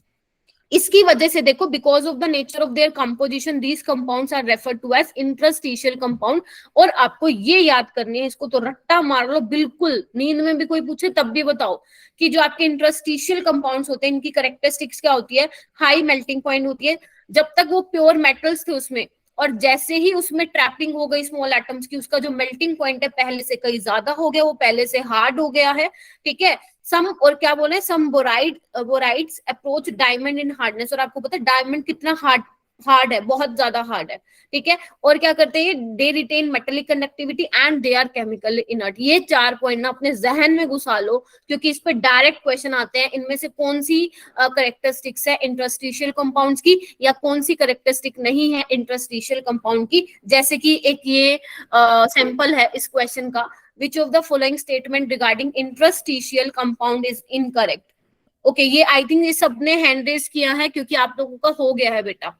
इसकी वजह से देखो, because of the nature of their composition these compounds are referred to as interstitial compound. और आपको ये याद करनी है, इसको तो रट्टा मार लो बिल्कुल, नींद में भी कोई पूछे तब भी बताओ कि जो आपके इंटरस्टिशियल कंपाउंड्स होते हैं इनकी कैरेक्टरिस्टिक्स क्या होती है? हाई मेल्टिंग पॉइंट होती है। जब तक वो प्योर मेटल्स थे उसमें, और जैसे ही उसमें ट्रैपिंग हो गई स्मॉल एटम्स की, उसका जो मेल्टिंग पॉइंट है पहले से कहीं ज्यादा हो गया, वो पहले से हार्ड हो गया है। ठीक है, सम, और क्या बोले, some borides approach diamond in hardness. और आपको पता है डायमंड कितना हार्ड है, बहुत ज्यादा हार्ड है। ठीक है, और क्या करते हैं? They retain metallic conductivity and they are chemical inert. ये 4 पॉइंट ना अपने जहन में घुसा लो, क्योंकि इस पर डायरेक्ट क्वेश्चन आते हैं। इनमें से कौन सी करेक्टरिस्टिक्स है इंटरस्टिशियल कंपाउंड्स की, या कौन सी करेक्टरिस्टिक नहीं है इंटरस्टिशियल कंपाउंड की। जैसे कि एक ये सैंपल है इस क्वेश्चन का, which of the following statement regarding interstitial compound is incorrect? Okay, ये आई थिंक ये सबने हैंड रेज किया है क्योंकि आप लोगों का हो गया है बेटा।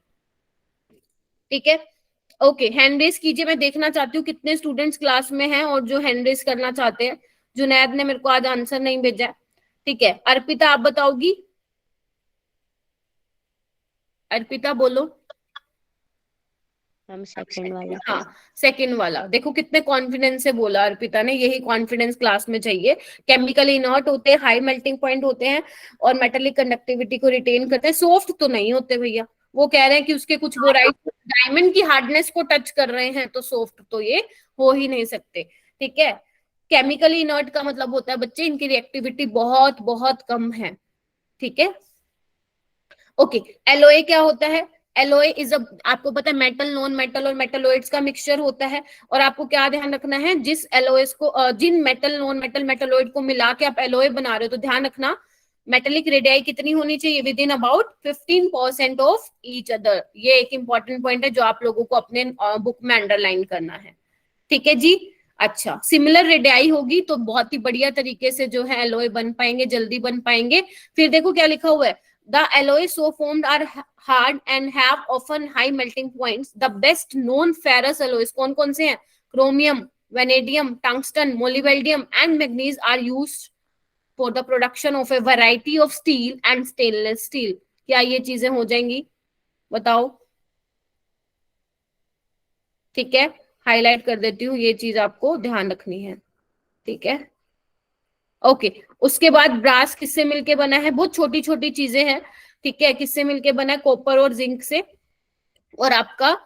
ठीक है, ओके, हैंड रेज कीजिए, मैं देखना चाहती हूँ कितने स्टूडेंट्स क्लास में हैं और जो हैंड रेज करना चाहते हैं। जुनैद ने मेरे को आज आंसर नहीं भेजा। ठीक है, अर्पिता आप बताओगी? अर्पिता बोलो। हम सेकंड वाला। हाँ, सेकंड वाला। देखो कितने कॉन्फिडेंस से बोला अर्पिता ने, यही कॉन्फिडेंस क्लास में चाहिए। केमिकली इनर्ट होते हैं, हाई मेल्टिंग पॉइंट होते हैं, और मेटेलिक कंडक्टिविटी को रिटेन करते हैं। सॉफ्ट तो नहीं होते भैया, वो कह रहे हैं कि उसके कुछ बोराइड डायमंड की हार्डनेस को टच कर रहे हैं, तो सॉफ्ट तो ये हो ही नहीं सकते। ठीक है, केमिकली इनर्ट का मतलब होता है बच्चे इनकी रिएक्टिविटी बहुत बहुत कम है। ठीक है, ओके, एलओए क्या होता है? एलोय इज अ, आपको पता है मेटल, नॉन मेटल और मेटलोइड्स का मिक्सचर होता है। और आपको क्या ध्यान रखना है, जिस एलोयस को जिन मेटल, नॉन मेटल, मेटलोइड को मिला के आप एलोय बना रहे हो, तो ध्यान रखना मेटेलिक रेडियाई कितनी होनी चाहिए, with in about 15% of each other. ये एक इंपॉर्टेंट पॉइंट है जो आप लोगों को अपने बुक में अंडरलाइन करना है, ठीक है जी। अच्छा, सिमिलर रेडियाई होगी तो बहुत ही बढ़िया तरीके से जो है एलोय बन पाएंगे, जल्दी बन पाएंगे। फिर देखो क्या लिखा हुआ है, the alloy so formed are hard and have often high melting points. The best known ferrous alloys कौन कौन से हैं, chromium, vanadium, tungsten, molybdenum and manganese are used for the production of a variety of steel and stainless steel. क्या ये चीजें हो जाएंगी, बताओ? ठीक है, हाईलाइट कर देती हूँ, ये चीज आपको ध्यान रखनी है, ठीक है। ओके, उसके बाद ब्रास किससे मिलके बना है, बहुत छोटी छोटी चीजें हैं, ठीक है। किससे मिलके बना है, कॉपर और जिंक से। और आपका,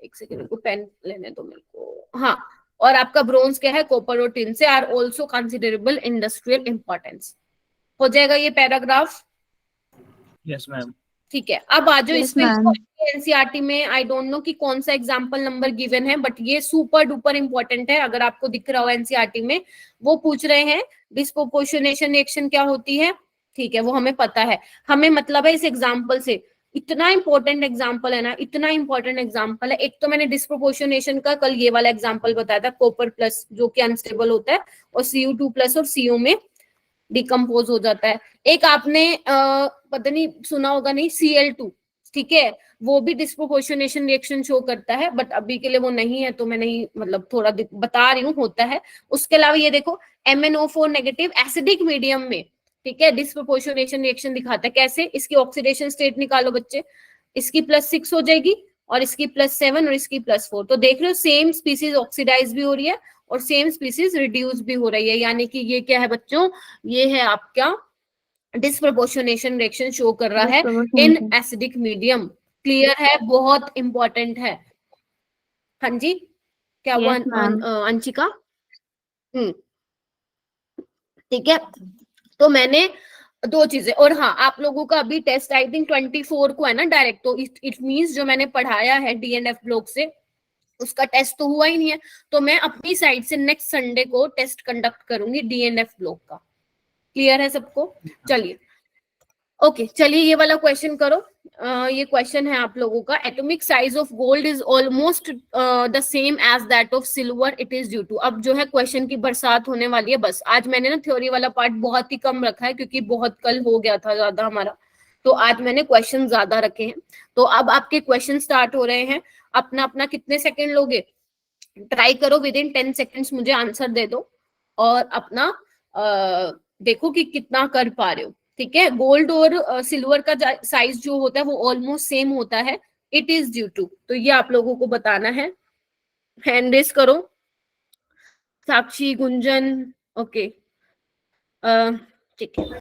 एक सेकंड मेरे को पेन लेने दो मेरे को, हाँ, और आपका ब्रोंज क्या है, कॉपर और टिन से, are also considerable industrial importance. हो जाएगा ये पैराग्राफ? Yes, ma'am. ठीक है, अब आ जाओ Yes, इसमें। ma'am. एनसीईआरटी में आई डोंट नो कि कौन सा एग्जांपल नंबर गिवन है, बट ये सुपर डुपर इंपॉर्टेंट है। अगर आपको दिख रहा हो एनसीईआरटी में, वो पूछ रहे हैं डिस्प्रोपोर्शनेशन रिएक्शन क्या होती है, ठीक है, वो हमें पता है। हमें मतलब है इस एग्जाम्पल से, इतना इंपॉर्टेंट एग्जाम्पल है ना, इतना इंपॉर्टेंट एग्जाम्पल है। एक तो मैंने डिस्प्रोपोर्शनेशन का कल ये वाला एग्जाम्पल बताया था, कॉपर प्लस जो कि अनस्टेबल होता है, और Cu2 प्लस और CO में डिकम्पोज हो जाता है। एक आपने पता नहीं सुना होगा, नहीं, Cl2, ठीक है, वो भी डिस्प्रोपोर्शनेशन रिएक्शन शो करता है, बट अभी के लिए वो नहीं है, तो मैं नहीं, मतलब थोड़ा बता रही हूँ, होता है। उसके अलावा ये देखो, MnO4 नेगेटिव एसिडिक मीडियम में, ठीक है, डिस्प्रोपोर्शनेशन रिएक्शन दिखाता है। कैसे? इसकी ऑक्सीडेशन स्टेट निकालो बच्चे, इसकी +6 हो जाएगी और इसकी +7 और इसकी +4, तो देख रहे हो सेम स्पीसीज ऑक्सीडाइज भी हो रही है और सेम स्पीसीज रिड्यूस भी हो रही है। यानी कि ये क्या है बच्चों, ये है आपका डिस्प्रोपोर्शनेशन रिएक्शन शो कर रहा है इन एसिडिक मीडियम। क्लियर है? बहुत इंपॉर्टेंट है। हाँ जी, क्या हुआ अंशिका? ठीक है, तो मैंने दो चीजें, और हाँ, आप लोगों का अभी टेस्ट आई थिंक 24 को है ना डायरेक्ट, तो इट मींस जो मैंने पढ़ाया है DNF ब्लॉक से, उसका टेस्ट तो हुआ ही नहीं है, तो मैं अपनी साइड से नेक्स्ट संडे को टेस्ट कंडक्ट करूंगी DNF ब्लॉक का। क्लियर है सबको? चलिए, ओके, चलिए ये वाला क्वेश्चन करो। ये क्वेश्चन है आप लोगों का, atomic size of gold is almost the same as that of silver, it is due to. अब जो है क्वेश्चन की बरसात होने वाली है। बस आज मैंने ना थ्योरी वाला पार्ट बहुत ही कम रखा है, क्योंकि बहुत कल हो गया था ज्यादा हमारा, तो आज मैंने क्वेश्चन ज्यादा रखे हैं। तो अब आपके क्वेश्चन स्टार्ट हो रहे हैं। अपना अपना कितने सेकंड लोगे, ट्राई करो विद इन 10 सेकेंड्स मुझे आंसर दे दो, और अपना देखो कि कितना कर पा रहे हो, ठीक है। गोल्ड और सिल्वर का साइज जो होता है वो ऑलमोस्ट सेम होता है, इट इज ड्यू टू, तो ये आप लोगों को बताना है। हैंड रेस करो, साक्षी, गुंजन, ओके, ठीक है।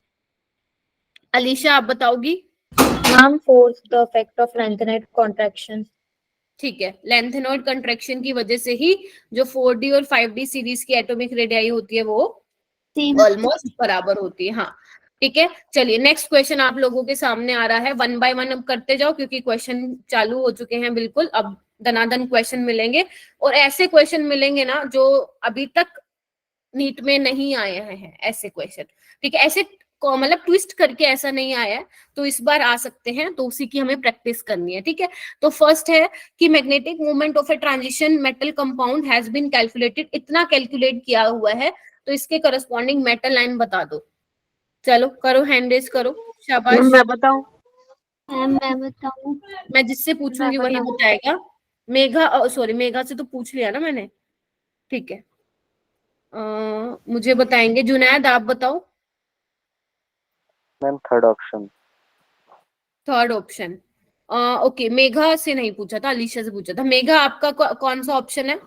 अलीशा आप बताओगी? Ma'am, force the effect of lanthanide contraction. ठीक है, लेंथेनॉइड कंट्रैक्शन की वजह से ही जो 4D और 5D सीरीज की एटॉमिक रेडियाई होती है वो ऑलमोस्ट बराबर होती है। हाँ, ठीक है, चलिए नेक्स्ट क्वेश्चन आप लोगों के सामने आ रहा है। 1 बाय 1 अब करते जाओ, क्योंकि क्वेश्चन चालू हो चुके हैं बिल्कुल। अब दनादन क्वेश्चन मिलेंगे, और ऐसे क्वेश्चन मिलेंगे ना जो अभी तक नीट में नहीं आए हैं, ऐसे क्वेश्चन, ठीक है। ऐसे मतलब ट्विस्ट करके ऐसा नहीं आया है, तो इस बार आ सकते हैं, तो उसी की हमें प्रैक्टिस करनी है, ठीक है। तो फर्स्ट है कि magnetic movement of a transition metal compound has been calculated. इतना कैलकुलेट किया हुआ है, तो इसके करस्पॉन्डिंग मेटल लाइन बता दो। चलो करो, हैंड रेस करो, शाबाश। मैं बताऊं? मैं बताऊं? मैं जिससे पूछूंगी वही बताएगा। मेघा, सॉरी, मेघा से तो पूछ लिया ना मैंने, ठीक है। मुझे बताएंगे। जुनैद आप बताओ। Ma'am third option. Third option, okay. Megha से नहीं पूछा था, अलीशा से पूछा था। मेघा आपका कौन सा ऑप्शन है?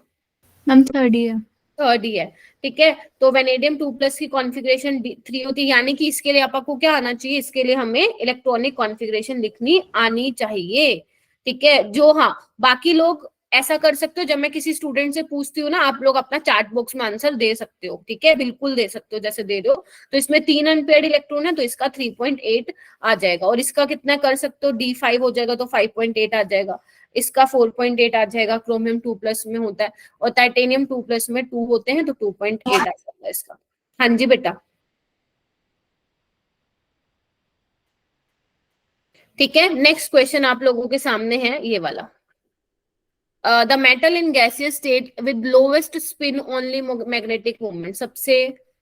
मैम थर्ड ही है। थर्ड ही है, ठीक है। तो वेनेडियम 2+ की कॉन्फ़िगरेशन 3 होती है, यानी कि इसके लिए आपको क्या आना चाहिए, इसके लिए हमें इलेक्ट्रॉनिक कॉन्फ़िगरेशन लिखनी आनी चाहिए, ठीक है। जो, हाँ, बाकी लोग ऐसा कर सकते हो, जब मैं किसी स्टूडेंट से पूछती हूँ ना, आप लोग अपना चैट बॉक्स में आंसर दे सकते हो, ठीक है, बिल्कुल दे सकते हो जैसे दे रहे हो। तो इसमें 3 अनपेयर्ड इलेक्ट्रॉन है तो इसका 3.8 आ जाएगा, और इसका कितना कर सकते हो, D5 हो जाएगा तो 5.8 आ जाएगा, इसका 4.8 आ जाएगा, क्रोमियम 2+ में होता है, और टाइटेनियम 2+ में 2 होते हैं तो 2.8 आ जाएगा इसका। हाँ जी बेटा, ठीक है। नेक्स्ट क्वेश्चन आप लोगों के सामने है ये वाला। The metal in gaseous state with lowest spin only magnetic moment, सबसे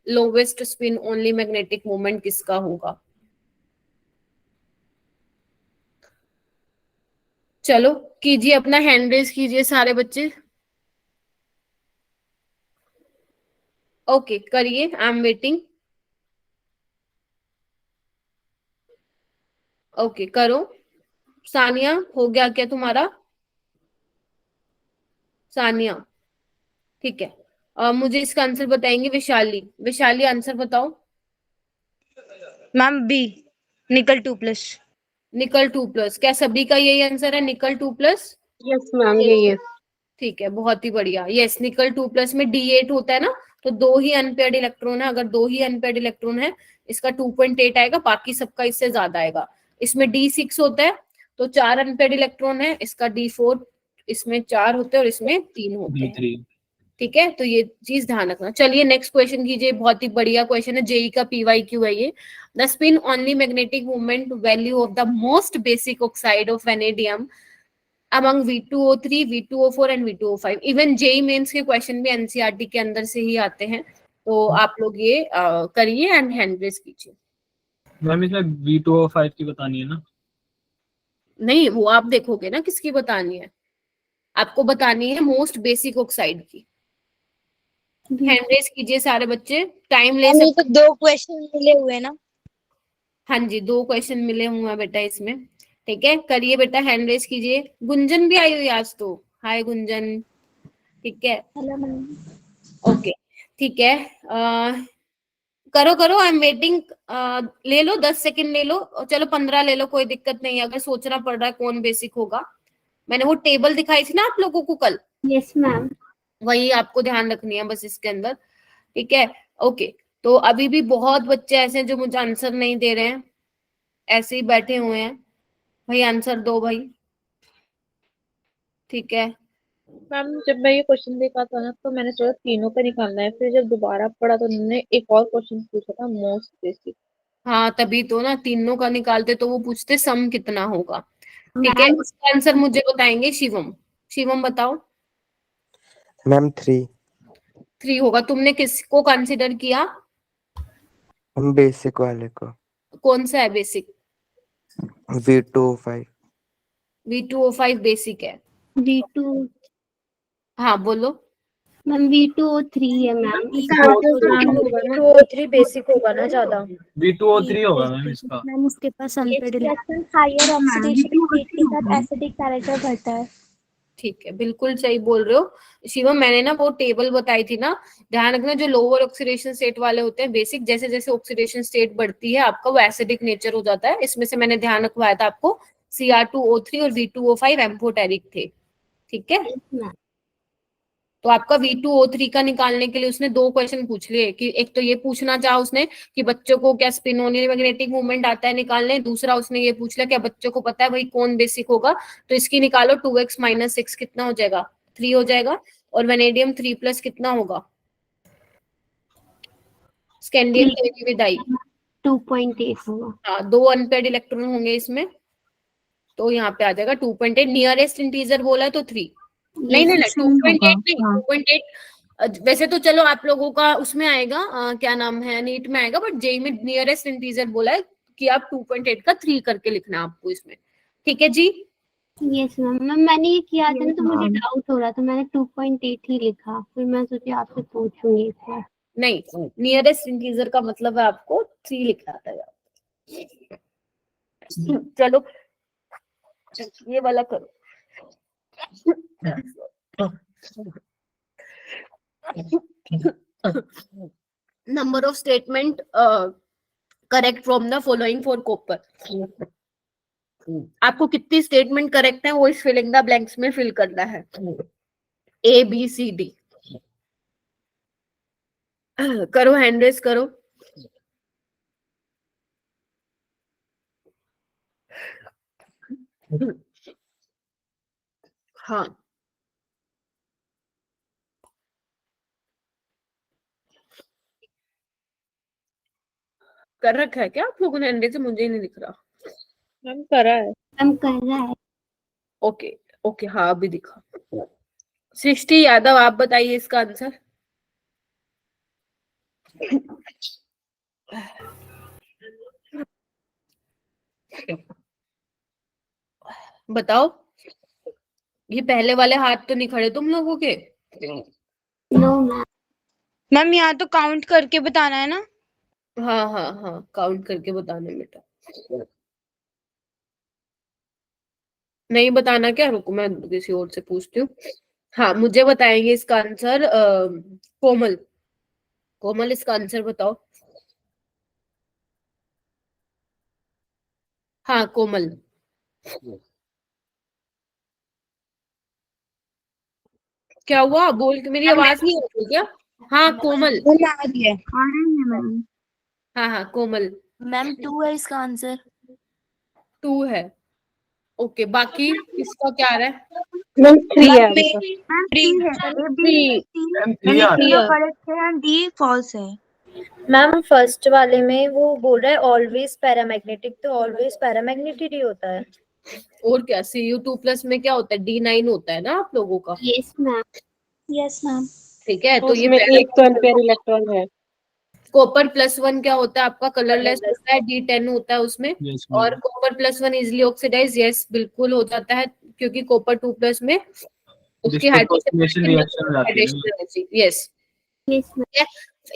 lowest spin only magnetic moment किसका होगा? चलो कीजिए, अपना हैंड रेज कीजिए सारे बच्चे। ओके करिए, आई एम वेटिंग। ओके करो। सानिया हो गया क्या तुम्हारा? सानिया, ठीक है। मुझे इसका आंसर बताएंगे विशाली। विशाली आंसर बताओ। मैम बी, निकल 2+। निकल 2+, क्या सभी का यही आंसर है, निकल 2+? यस मैम, यही है। ठीक है, बहुत ही बढ़िया। यस, निकल 2+ में D8 होता है ना, तो 2 ही अनपेयर्ड इलेक्ट्रॉन है, अगर 2 ही अनपेयर्ड इलेक्ट्रॉन है इसका 2.8 आएगा, बाकी सबका इससे ज्यादा आएगा। इसमें D6 होता है तो 4 अनपेयर्ड इलेक्ट्रॉन है, इसका D4, इसमें 4 होते हैं और इसमें 3 होते हैं, D3। ठीक है, तो ये चीज ध्यान रखना। चलिए नेक्स्ट क्वेश्चन कीजिए, बहुत ही बढ़िया क्वेश्चन है, जेई का PYQ है ये। The spin only magnetic moment value of the most basic oxide of vanadium among V2O3, V2O4 and V2O5। Even JEE Mains के क्वेश्चन भी एनसीईआरटी के अंदर से ही आते हैं, तो आप लोग ये करिए एंड हैंड रेज कीजिए। मैम इसमें V2O5 की बतानी है ना? नहीं, वो आप देखोगे ना किसकी बतानी है, आपको बतानी है मोस्ट बेसिक ऑक्साइड की। हैंड रेज कीजिए सारे बच्चे, टाइम ले मैम ये तो सकते। 2 क्वेश्चन मिले हुए ना? हाँ जी, 2 क्वेश्चन मिले हुए हैं बेटा इसमें, ठीक है, करिए बेटा, हैंड रेज कीजिए। गुंजन भी आई हुई आज तो, हाय गुंजन, ठीक है, हेलो मैम। ओके, ठीक है। करो करो, आई एम वेटिंग। ले लो 10 सेकंड ले लो, चलो 15 ले लो, कोई दिक्कत नहीं है, अगर सोचना पड़ रहा है कौन बेसिक होगा। मैंने वो टेबल दिखाई थी ना आप लोगों को कल, यस मैम। वही आपको ध्यान रखनी है बस इसके अंदर, ठीक है। ओके, तो अभी भी बहुत बच्चे ऐसे हैं जो मुझे आंसर नहीं दे रहे हैं, ऐसे ही बैठे हुए हैं, भाई आंसर दो भाई, ठीक है। मैम जब मैं ये क्वेश्चन देखा था ना तो मैंने सोचा तीनों का निकालना है, फिर जब दोबारा पढ़ा तो उन्होंने एक और क्वेश्चन पूछा था मोस्ट बेसिक। हाँ तभी तो ना, तीनों का निकालते तो वो पूछते सम कितना होगा, ठीक है। मैम इसका आंसर मुझे बताएंगे शिवम। शिवम बताओ। मैम 3। 3 होगा, तुमने किसको कंसिडर किया? हम बेसिक वाले को, कौन सा है बेसिक? V2O5। V2O5 बेसिक है। V2, हाँ बोलो। मैम V2O3 है मैम। V2O3 बेसिक होगा ना ज्यादा। V2O3 होगा मैम इसका। मैम उसके पास अनपेड हायर ऑक्सीडेशन स्टेट के साथ एसिडिक कैरेक्टर बढ़ता है। ठीक है, बिल्कुल सही बोल रहे हो शिवम, मैंने ना वो टेबल बताई थी ना, ध्यान रखना, जो लोअर ऑक्सीडेशन स्टेट वाले होते हैं बेसिक, जैसे जैसे ऑक्सीडेशन स्टेट बढ़ती है आपका वो एसिडिक नेचर हो जाता है। इसमें से मैंने ध्यान रखवाया था आपको, Cr2O3 और V2O5 एम्फोटेरिक थे, ठीक है। मैम। तो आपका V2O3 का निकालने के लिए उसने 2 क्वेश्चन पूछ लिए, कि एक तो ये पूछना चाहा उसने कि बच्चों को क्या स्पिन ओनली मैग्नेटिक मूवमेंट आता है निकालने, दूसरा उसने ये पूछ लिया क्या बच्चों को पता है भाई कौन बेसिक होगा, तो इसकी निकालो, 2x - 6 कितना हो जाएगा, 3 हो जाएगा, और वेनेडियम 3+ कितना होगा, स्कैंडियम तेरी विदाई, 2.8 होगा। हाँ 2 अनपेयर्ड इलेक्ट्रॉन होंगे इसमें, तो यहाँ पे आ जाएगा 2.8, नियरेस्ट इंटीजर बोला है तो 3, नहीं नहीं 2.8 नहीं, 2.8 वैसे तो चलो आप लोगों का उसमें आएगा, क्या नाम है, नीट में आएगा, बट जेई में नियरेस्ट इंटीजर बोला है कि आप 2.8 का 3 करके लिखना आपको इसमें, ठीक है जी। Yes ma'am. मैम मैंने ये किया था ना तो मुझे डाउट हो रहा था, मैंने 2.8 ही लिखा, फिर मैं सोची आपसे पूछूंगी इस बार। नहीं, नियरेस्ट इंटीजर का मतलब है आपको 3 लिखना था। चलो ये वाला करो। Number of statement correct from the following for copper. आपको कितनी स्टेटमेंट करेक्ट है वो इस फिलिंग द ब्लैंक्स में फिल करना है। ए बी सी डी करो, हैंड रेस करो। हाँ कर रखा है क्या आप लोगों ने? हैंड रेस मुझे ही नहीं दिख रहा। मैम करा है। मैम कर रहा है। ओके ओके, हाँ अभी दिखा। सृष्टि यादव, आप बताइए इसका आंसर। बताओ। ये पहले वाले हाथ तो नहीं खड़े तुम लोगों के? No ma'am. मैम यहाँ तो काउंट करके बताना है ना। हाँ हाँ हाँ, काउंट करके बताना बेटा। नहीं बताना क्या? रुको मैं किसी और से पूछती हूँ। हाँ मुझे बताएंगे इसका आंसर कोमल। कोमल इसका आंसर बताओ। हाँ कोमल। क्या हुआ? बोल के मेरी आवाज नहीं आ रही क्या? हाँ कोमल। मैम आ रही है। मैम हाँ हाँ कोमल। मैम 2 है इसका आंसर। 2 है। ओके, बाकी किसका क्या आ रहा है? मैम 3 है मैम इसका। थ्री। मैम 3 आ रहा है। करेक्ट है एंड डी फॉल्स है। मैम फर्स्ट वाले में वो बोल रहा है ऑलवेज पैरामैग्नेटिक, तो ऑलवेज पैरामैग्नेटिक ही होता है। और क्या, Cu2+ में क्या होता है? D9 होता है ना आप लोगों का। Yes ma'am. Yes ma'am. ठीक है, तो ये उसमें एक तो अनपेयर इलेक्ट्रॉन है। कॉपर +1 क्या होता है आपका? कलरलेस होता है, D10 होता है उसमें। यस और ma'am. Copper +1 easily oxidise, yes बिल्कुल हो जाता है, क्योंकि कॉपर 2+ में उसकी डिस्पर्सिनेशन रिएक्शन हो जाती है ना। Hydrogen, yes. Yes ma'am.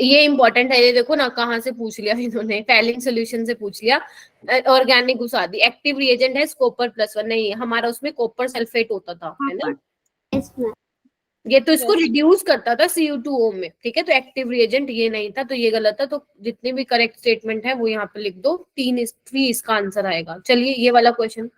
ये इंपॉर्टेंट है, ये देखो ना कहाँ से पूछ लिया इन्होंने, फैलिंग सोल्यूशन से पूछ लिया। ऑर्गेनिक घुसा दी। एक्टिव रिएजेंट है कॉपर +1, नहीं हमारा उसमें कॉपर सल्फेट होता था, है ना। Yes ma'am. ये तो इसको रिड्यूस करता था Cu2O में, ठीक है। तो एक्टिव रिएजेंट ये नहीं था, तो ये गलत था। तो जितनी भी करेक्ट स्टेटमेंट है वो यहाँ पे लिख दो। 3 इसका आंसर आएगा। चलिए ये वाला question.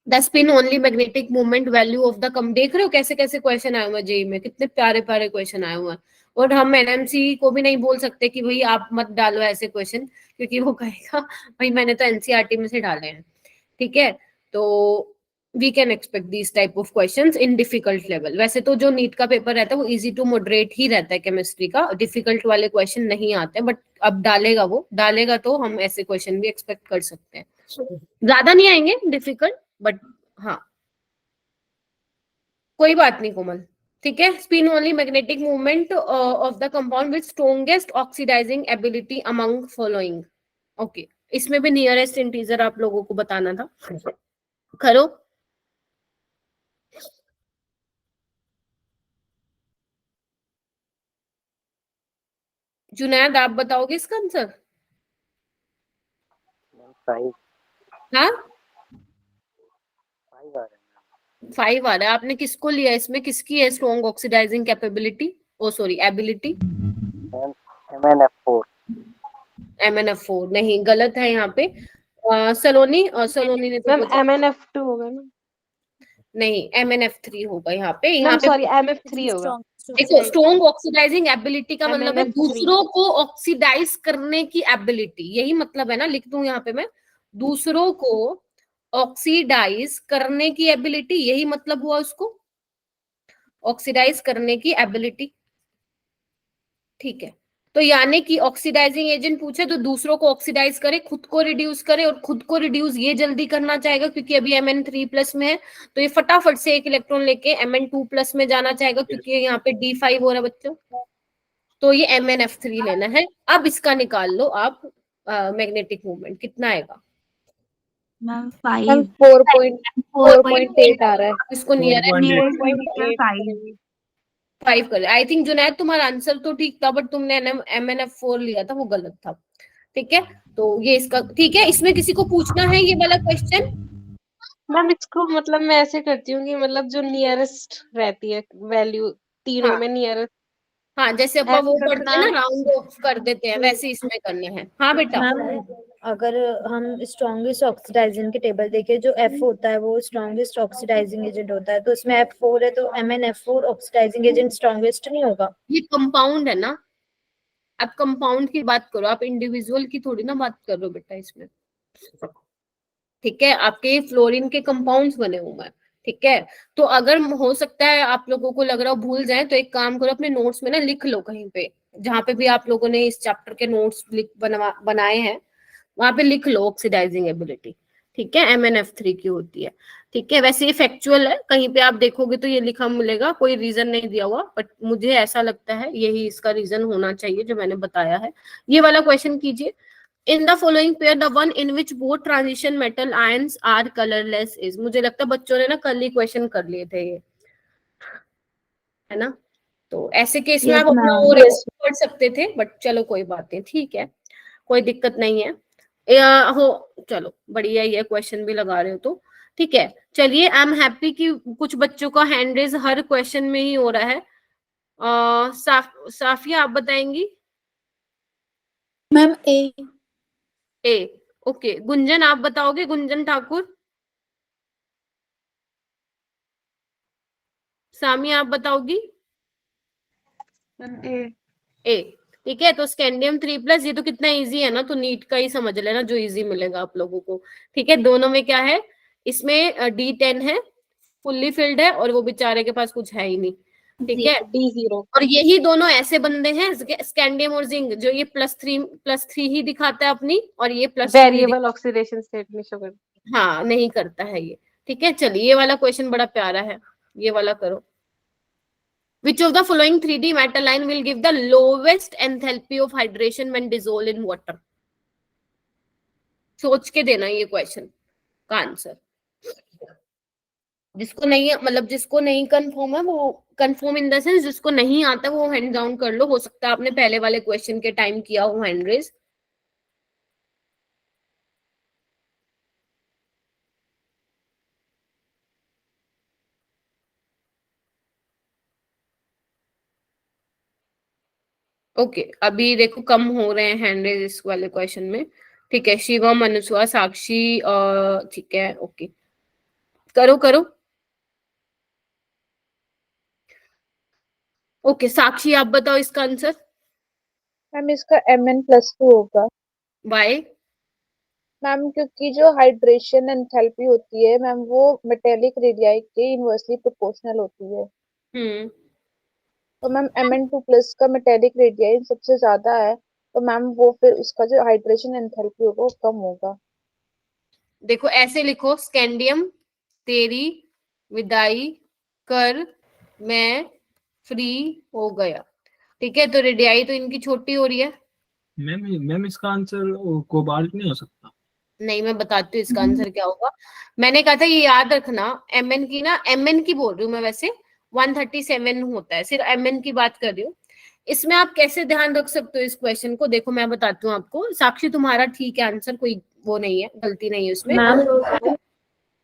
The spin only magnetic movement value of the कम। देख रहे हो कैसे कैसे क्वेश्चन आए हुए जेई में, कितने प्यारे प्यारे क्वेश्चन आए हुए हैं। और हम एनएमसी को भी नहीं बोल सकते कि भाई आप मत डालो ऐसे क्वेश्चन, क्योंकि वो कहेगा भाई मैंने तो एनसीईआरटी में से डाले हैं, ठीक है। तो we can expect this type of questions in difficult level. वैसे तो जो नीट का पेपर रहता है वो इजी टू मॉडरेट ही रहता है केमिस्ट्री का, डिफिकल्ट वाले क्वेश्चन नहीं आते, बट अब डालेगा वो, डालेगा तो हम ऐसे क्वेश्चन भी एक्सपेक्ट कर सकते हैं। ज्यादा नहीं आएंगे डिफिकल्ट, बट हाँ कोई बात नहीं कोमल, ठीक है। Spin only magnetic movement of the compound with strongest oxidising ability among following. Okay, इसमें भी नियरेस्ट इंटीजर आप लोगों को बताना था। करो। जुनैद आप बताओगे इसका आंसर? 5 हाँ 5 आ रहा 5 आ रहा है। आपने किसको लिया इसमें? किसकी है स्ट्रॉन्ग ऑक्सीडाइजिंग कैपेबिलिटी, ओ सॉरी एबिलिटी? है। MnF4। MnF4 नहीं, गलत है यहाँ पे। सलोनी, सलोनी ने तो मैम पूछा। MnF2 होगा ना। नहीं MnF3 होगा यहाँ पे। मैम यहाँ पे सॉरी MF3 होगा। देखो, स्ट्रॉन्ग ऑक्सीडाइजिंग एबिलिटी का मतलब है MnF3। दूसरों को ऑक्सीडाइज करने की एबिलिटी, यही मतलब है ना। लिख दूं यहाँ पे मैं, दूसरों को ऑक्सीडाइज करने की एबिलिटी, यही मतलब हुआ उसको, ऑक्सीडाइज करने की एबिलिटी, ठीक है। तो यानी कि ऑक्सीडाइजिंग एजेंट पूछे तो दूसरों को ऑक्सीडाइज करे, खुद को रिड्यूस करे, और खुद को रिड्यूस ये जल्दी करना चाहेगा क्योंकि अभी Mn3+ में है, तो ये फटाफट से एक इलेक्ट्रॉन लेके Mn2+ में जाना चाहेगा, क्योंकि यहाँ पे D5 हो रहा है बच्चों। तो ये MnF3 लेना है। अब इसका निकाल लो आप, मैग्नेटिक मूवमेंट कितना आएगा? मैम मैम 5 4.8 आ रहा है। इसको नियर 4.8 5 कर। आई थिंक जुनैद तुम्हारा आंसर तो ठीक था, बट तुमने MnF4 लिया था, वो गलत था, ठीक है। तो ये इसका ठीक है। इसमें किसी को पूछना है ये वाला क्वेश्चन? मैम इसको मतलब मैं ऐसे करती हूँ कि मतलब जो नियरेस्ट रहती है वैल्यू तीनों हाँ में नियरेस्ट हाँ, जैसे अपन वो ऐसे करते हैं रखना ना, है। राउंड ऑफ कर देते हैं, वैसे इसमें करने हैं। हाँ बेटा। मैम अगर हम स्ट्रॉन्गेस्ट ऑक्सीडाइजिंग के टेबल देखें, जो F होता है वो स्ट्रॉन्गेस्ट ऑक्सीडाइजिंग एजेंट होता है, तो इसमें F4 है, तो MnF4 ऑक्सीडाइजिंग एजेंट स्ट्रॉन्गेस्ट नहीं होगा? ये कंपाउंड है ना, आप कंपाउंड की बात करो, आप इंडिविजुअल की थोड़ी ना बात कर रहे हो बेटा इसमें। ठीक है, आपके फ्लोरीन के कंपाउंड्स बने हुए हैं। ठीक है, तो अगर हो सकता है आप लोगों को लग रहा हो भूल जाए, तो एक काम करो, अपने नोट्स में ना लिख लो कहीं पे, जहां पे भी आप लोगों ने इस चैप्टर के नोट्स बनाए हैं, वहां पे लिख लो ऑक्सीडाइजिंग एबिलिटी। ठीक है, MnF3 की होती है। ठीक है, वैसे ये फैक्चुअल है, कहीं पे आप देखोगे तो ये लिखा मिलेगा, कोई रीजन नहीं दिया हुआ, बट मुझे ऐसा लगता है यही इसका रीजन होना चाहिए जो मैंने बताया है। ये वाला क्वेश्चन कीजिए। In the following pair, the one in which both transition metal ions are colorless is। मुझे लगता है बच्चों ने ना कल ही क्वेश्चन कर लिए थे ये, है ना। तो ऐसे केस में Yes, आप अपना ma'am. और पढ़ सकते थे, बट चलो कोई बात नहीं, ठीक है, कोई दिक्कत नहीं है। हो चलो बढ़िया ही है, क्वेश्चन भी लगा रहे हो तो ठीक है। चलिए, आई एम हैप्पी कि कुछ बच्चों का हैंड रेज हर क्वेश्चन में ही हो रहा है। साफिया आप बताएंगी? मैम ए। ए, ओके। गुंजन आप बताओगे? गुंजन ठाकुर। सामिया आप बताओगी? ए, ठीक है। तो स्कैंडियम 3+, ये तो कितना इजी है ना, तो नीट का ही समझ लेना जो इजी मिलेगा आप लोगों को। ठीक है, दोनों में क्या है, इसमें D10 है, फुल्ली फिल्ड है, और वो बेचारे के पास कुछ है ही नहीं। ठीक है, D0। और यही दोनों ऐसे बंदे हैं स्कैंडियम और जिंक, जो ये +3 ही दिखाता है अपनी, और ये +2 वेरिएबल ऑक्सीडेशन स्टेट में शो करता हाँ नहीं करता है ये। ठीक है, चलिए ये वाला क्वेश्चन बड़ा प्यारा है, ये वाला करो। Which of the following 3D metal ion will give the lowest enthalpy of hydration when dissolved in water? सोच के देना ये क्वेश्चन का आंसर। जिसको नहीं, मतलब जिसको नहीं कंफर्म है वो, कंफर्म इन द सेंस जिसको नहीं आता वो हैंड डाउन कर लो। हो सकता है आपने पहले वाले क्वेश्चन के टाइम किया हो हैंड रेज। ओके, अभी देखो कम हो रहे हैं हैंड रेज इस वाले क्वेश्चन में। ठीक है, शिवम, अनुस्वा, साक्षी, ठीक है, ओके, करो करो। ओके, साक्षी आप बताओ इसका आंसर। मैम इसका Mn+2 होगा वाई? मैम, क्योंकि जो हाइड्रेशन एंथैल्पी होती है मैम, वो मेटेलिक रेडियाई के इनवर्सली प्रोपोर्शनल होती है। तो मैम Mn2+ का मेटेलिक रेडियाई सबसे ज्यादा है, तो मैम वो फिर उसका जो हाइड्रेशन एंथैल्पी होगा वो कम होगा। देखो ऐसे लिखो, स्कैंडियम तेरी विदाई कर मैं फ्री हो गया। ठीक है, तो रेडियाई तो इनकी छोटी हो रही है। मैम इसका आंसर कोबाल्ट नहीं हो सकता। नहीं, मैं बताती हूँ इसका आंसर क्या होगा। मैंने कहा था ये याद रखना, Mn की ना, Mn की बोल रही हूँ मैं, वैसे 137 होता है, सिर्फ Mn की बात कर रही हूँ। इसमें आप कैसे ध्यान रख सकते हो इस क्वेश्चन को, देखो मैं बताती हूँ आपको। साक्षी तुम्हारा ठीक है आंसर, कोई वो नहीं है, गलती नहीं है उसमें। मैम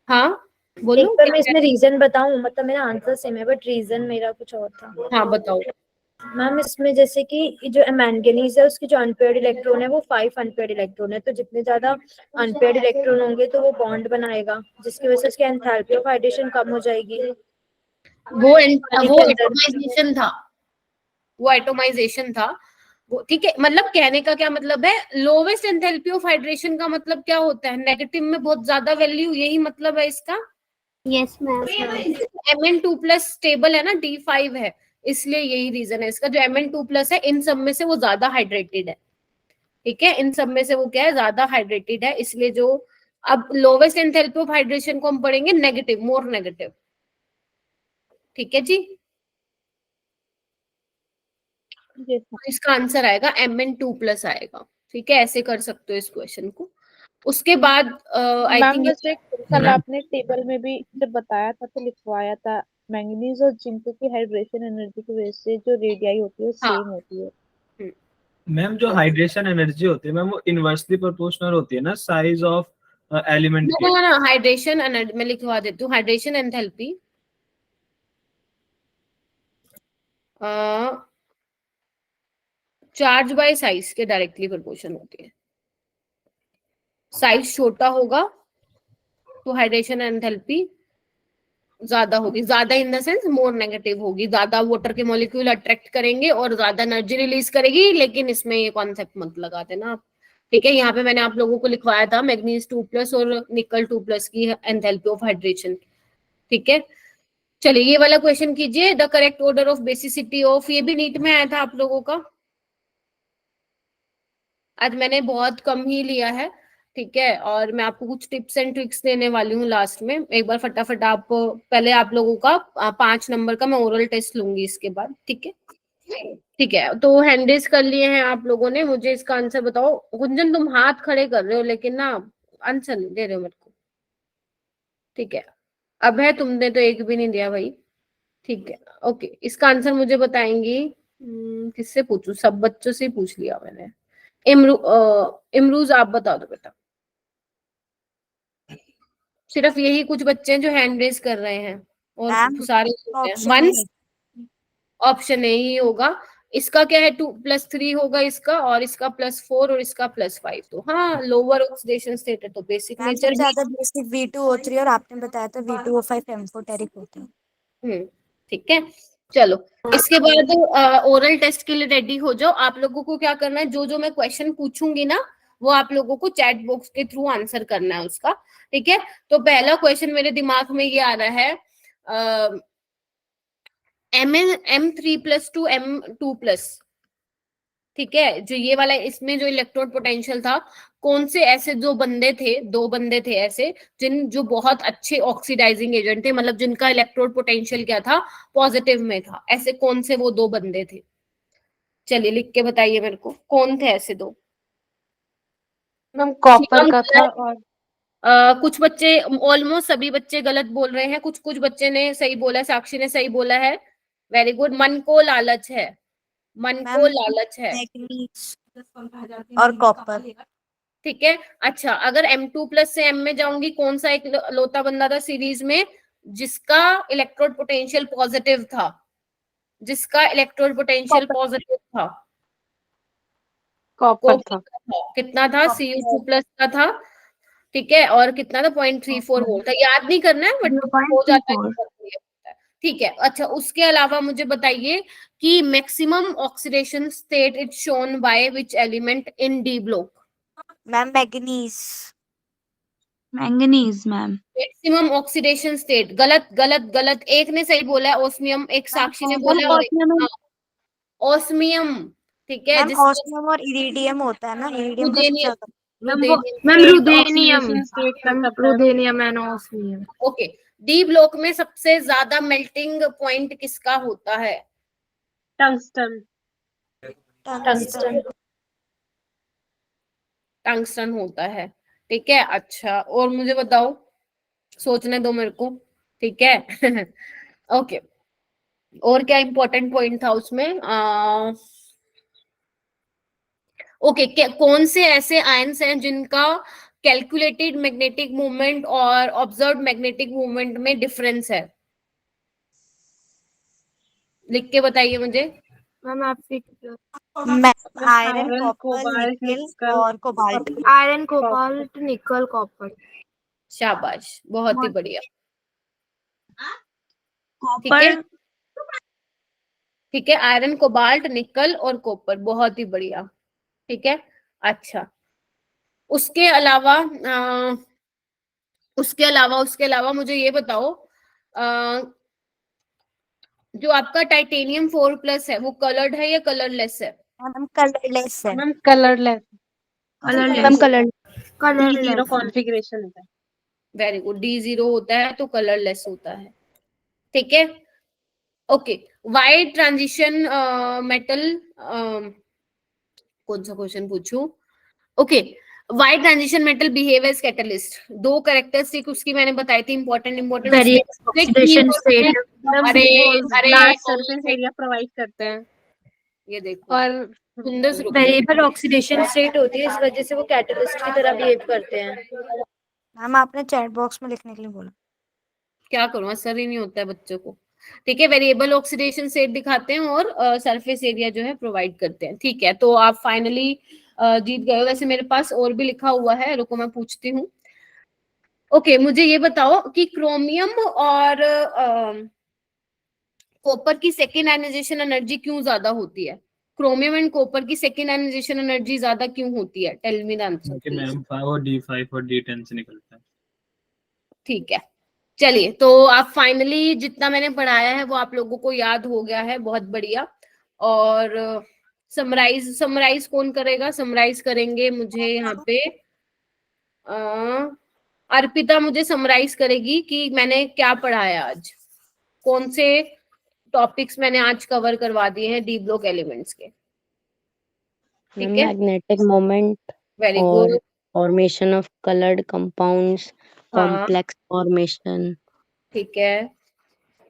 हाँ एक बोलो। तो मैं इसमें रीजन बताऊं, मतलब मेरा आंसर सेम है बट रीजन मेरा कुछ और था। हाँ बताओ। मैम इसमें जैसे कि जो मैंगनीज है उसकी जो अनपेयर्ड इलेक्ट्रॉन है वो 5 अनपेयर्ड इलेक्ट्रॉन है, तो जितने ज्यादा अनपेयर्ड इलेक्ट्रॉन होंगे तो वो बॉन्ड बनाएगा, जिसकी वजह से उसकी एंथैल्पी ऑफ हाइड्रेशन कम हो जाएगी। वो एटोमाइजेशन था, वो एटोमाइजेशन था वो। ठीक है, मतलब कहने का क्या मतलब है, लोवेस्ट एंथैल्पी ऑफ हाइड्रेशन का मतलब क्या होता है, नेगेटिव में बहुत ज्यादा वैल्यू, यही मतलब है इसका। Yes ma'am. Mn2+ स्टेबल है ना, D5 है, इसलिए यही रीजन है इसका। जो Mn2+ है इन सब में से वो ज्यादा हाइड्रेटेड है। ठीक है, इन सब में से वो क्या है, ज्यादा हाइड्रेटेड है, इसलिए जो अब लोवेस्ट एंथैल्पी ऑफ हाइड्रेशन को हम पढ़ेंगे नेगेटिव, मोर नेगेटिव। ठीक है जी, तो इसका आंसर आएगा Mn2+ आएगा। ठीक है, ऐसे कर सकते हो इस क्वेश्चन को। उसके बाद आई मैम थिंक वैसे कल आपने टेबल में भी जब बताया था तो लिखवाया था मैंगनीज और जिंक की हाइड्रेशन एनर्जी की वजह से जो रेडियाई होती है सेम होती है। मैम जो हाइड्रेशन एनर्जी होती है मैम वो इनवर्सली प्रोपोर्शनल होती है ना साइज ऑफ एलिमेंट की। ना, हाइड्रेशन एनर्जी मैं लिखवा देती हूँ। Hydration enthalpy charge by size के डायरेक्टली प्रोपोर्शन होती है। साइज छोटा होगा तो हाइड्रेशन एंथैल्पी ज्यादा होगी, ज्यादा in the sense more negative होगी, ज्यादा वाटर के मॉलिक्यूल अट्रैक्ट करेंगे और ज्यादा एनर्जी रिलीज करेगी, लेकिन इसमें ये कॉन्सेप्ट मत लगाते ना आप, ठीक है। यहाँ पे मैंने आप लोगों को लिखवाया था मैग्नीज 2+ और निकल 2+ की एंथैल्पी ऑफ हाइड्रेशन, ठीक है। चलिए ये वाला क्वेश्चन कीजिए, the correct order of basicity of, ये भी नीट में आया था आप लोगों का, आज मैंने बहुत कम ही लिया है, ठीक है। और मैं आपको कुछ टिप्स एंड ट्रिक्स देने वाली हूँ लास्ट में, एक बार फटाफट आप पहले आप लोगों का 5 नंबर का मैं ओरल टेस्ट लूंगी इसके बाद, ठीक है। ठीक है, तो हैंड रेज कर लिए हैं आप लोगों ने, मुझे इसका आंसर बताओ। गुंजन तुम हाथ खड़े कर रहे हो लेकिन ना आंसर नहीं दे रहे हो मेरे को, ठीक है। अब है, तुमने तो एक भी नहीं दिया भाई, ठीक है। ओके, इसका आंसर मुझे बताएंगी, किससे पूछूं, सब बच्चों से ही पूछ लिया मैंने। इमरूज आप बता दो बेटा, सिर्फ यही कुछ बच्चे हैं जो हैंड रेज कर रहे हैं और सारे वंस ऑप्शन ए ही होगा। इसका क्या है, 2+3 होगा इसका, और इसका +4 और इसका +5, तो हाँ लोअर ऑक्सीडेशन स्टेट है, तो बेसिक नेचर ज्यादा बेसिक V2O3 और आपने बताया था V2O5 एम्फोटेरिक होते हैं। ठीक है। चलो इसके बाद ओरल टेस्ट के लिए रेडी हो जाओ। आप लोगों को क्या करना है, जो जो मैं क्वेश्चन पूछूंगी ना वो आप लोगों को चैट बॉक्स के थ्रू आंसर करना है उसका, ठीक है। तो पहला क्वेश्चन मेरे दिमाग में ये आ रहा है, M3+2 M2+, ठीक है। जो ये वाला, इसमें जो इलेक्ट्रोड पोटेंशियल था, कौन से ऐसे दो बंदे थे ऐसे जो बहुत अच्छे ऑक्सीडाइजिंग एजेंट थे, मतलब जिनका इलेक्ट्रोड पोटेंशियल क्या था, पॉजिटिव में था, ऐसे कौन से वो 2 बंदे थे? चलिए लिख के बताइए मेरे को, कौन थे ऐसे 2? मैम कॉपर का था, और कुछ बच्चे, ऑलमोस्ट सभी बच्चे गलत बोल रहे हैं, कुछ कुछ बच्चे ने सही बोला है, साक्षी ने सही बोला है, वेरी गुड। मन को लालच है, मन को लालच है, और कॉपर, ठीक है। अच्छा, अगर M2+ से M में जाऊंगी, कौन सा एक लोता बंदा था सीरीज में जिसका इलेक्ट्रोड पोटेंशियल पॉजिटिव था, जिसका इलेक्ट्रोड पोटेंशियल पॉजिटिव था? कॉपर था। कितना था? Cu2+ का था, ठीक है। और कितना था? 0.34 वोल्ट था, याद नहीं करना है बट हो जाता है, ठीक है। अच्छा, उसके अलावा मुझे बताइए कि maximum oxidation state is shown by which element in D block? Ma'am manganese ma'am. Maximum oxidation state, गलत गलत गलत, एक ने सही बोला है ओस्मियम, एक साक्षी ने बोला और ओस्मियम, ठीक है। ऑस्मियम और इरिडियम होता है ना, इरिडियम का सबसे ज्यादा। Ruthenium and osmium, okay. D block में सबसे ज्यादा मेल्टिंग पॉइंट किसका होता है? टंगस्टन। टंगस्टन होता है, ठीक है। अच्छा, और मुझे बताओ, सोचने दो मेरे को, ठीक है। ओके, और क्या इंपॉर्टेंट पॉइंट था उसमें? ओके, कौन से ऐसे आयंस हैं जिनका कैलकुलेटेड मैग्नेटिक मूवमेंट और ऑब्जर्व्ड मैग्नेटिक मूवमेंट में डिफरेंस है? लिख के बताइए मुझे। मैम आपसे आयरन, कॉपर, निकल और cobalt. Iron, cobalt, nickel, copper. शाबाश, बहुत ही बढ़िया, ठीक कॉपर। है, ठीक है। आयरन, कोबाल्ट, निकल और कॉपर, बहुत ही बढ़िया, ठीक है। अच्छा, उसके अलावा उसके अलावा मुझे ये बताओ, जो आपका टाइटेनियम 4+ है वो कलर्ड है या कलरलेस है? मैम कलरलेस है। Ma'am colourless. कलरलेस कॉन्फ़िगरेशन है। वेरी गुड, D0 होता है तो कलरलेस होता है, ठीक है। ओके, वाइड ट्रांजिशन मेटल, कौन सा क्वेश्चन पूछूं? Okay, why'd transition metal behave as catalyst, 2 characteristic उसकी मैंने बताई थी, इंपॉर्टेंट ऑक्सीडेशन स्टेट। अरे लार्ज सरफेस एरिया प्रोवाइड करते हैं, ये देखो, और वेरिएबल ऑक्सीडेशन स्टेट होती है, इस वजह से वो कैटलिस्ट की तरह बिहेव करते हैं। मैम आपने चैट बॉक्स में लिखने के लिए बोला। क्या करूं, असर ही नहीं होता है बच्चों को, ठीक है। वेरिएबल ऑक्सीडेशन स्टेट दिखाते हैं और सरफेस एरिया जो है प्रोवाइड करते हैं, ठीक है। तो आप फाइनली जीत गए हो। वैसे मेरे पास और भी लिखा हुआ है, रुको मैं पूछती हूँ। ओके, मुझे ये बताओ कि क्रोमियम और कॉपर की सेकेंड आयनाइजेशन एनर्जी क्यों ज्यादा होती है? क्रोमियम एंड कॉपर की सेकेंड आयनाइजेशन एनर्जी ज्यादा क्यों होती है? टेल मी द आंसर क्योंकि प्लीज। मैम 5 और D5 और D10 से निकलता है। ठीक है, चलिए, तो आप फाइनली जितना मैंने पढ़ाया है वो आप लोगों को याद हो गया है, बहुत बढ़िया। और समराइज कौन करेगा? समराइज करेंगे मुझे यहाँ पे अर्पिता मुझे समराइज करेगी कि मैंने क्या पढ़ाया आज, कौन से टॉपिक्स मैंने आज कवर करवा दिए हैं डी ब्लॉक एलिमेंट्स के। ठीक है, मैग्नेटिक मोमेंट वेरी और good. Formation of coloured compounds, हाँ, कॉम्प्लेक्स फॉर्मेशन। ठीक है,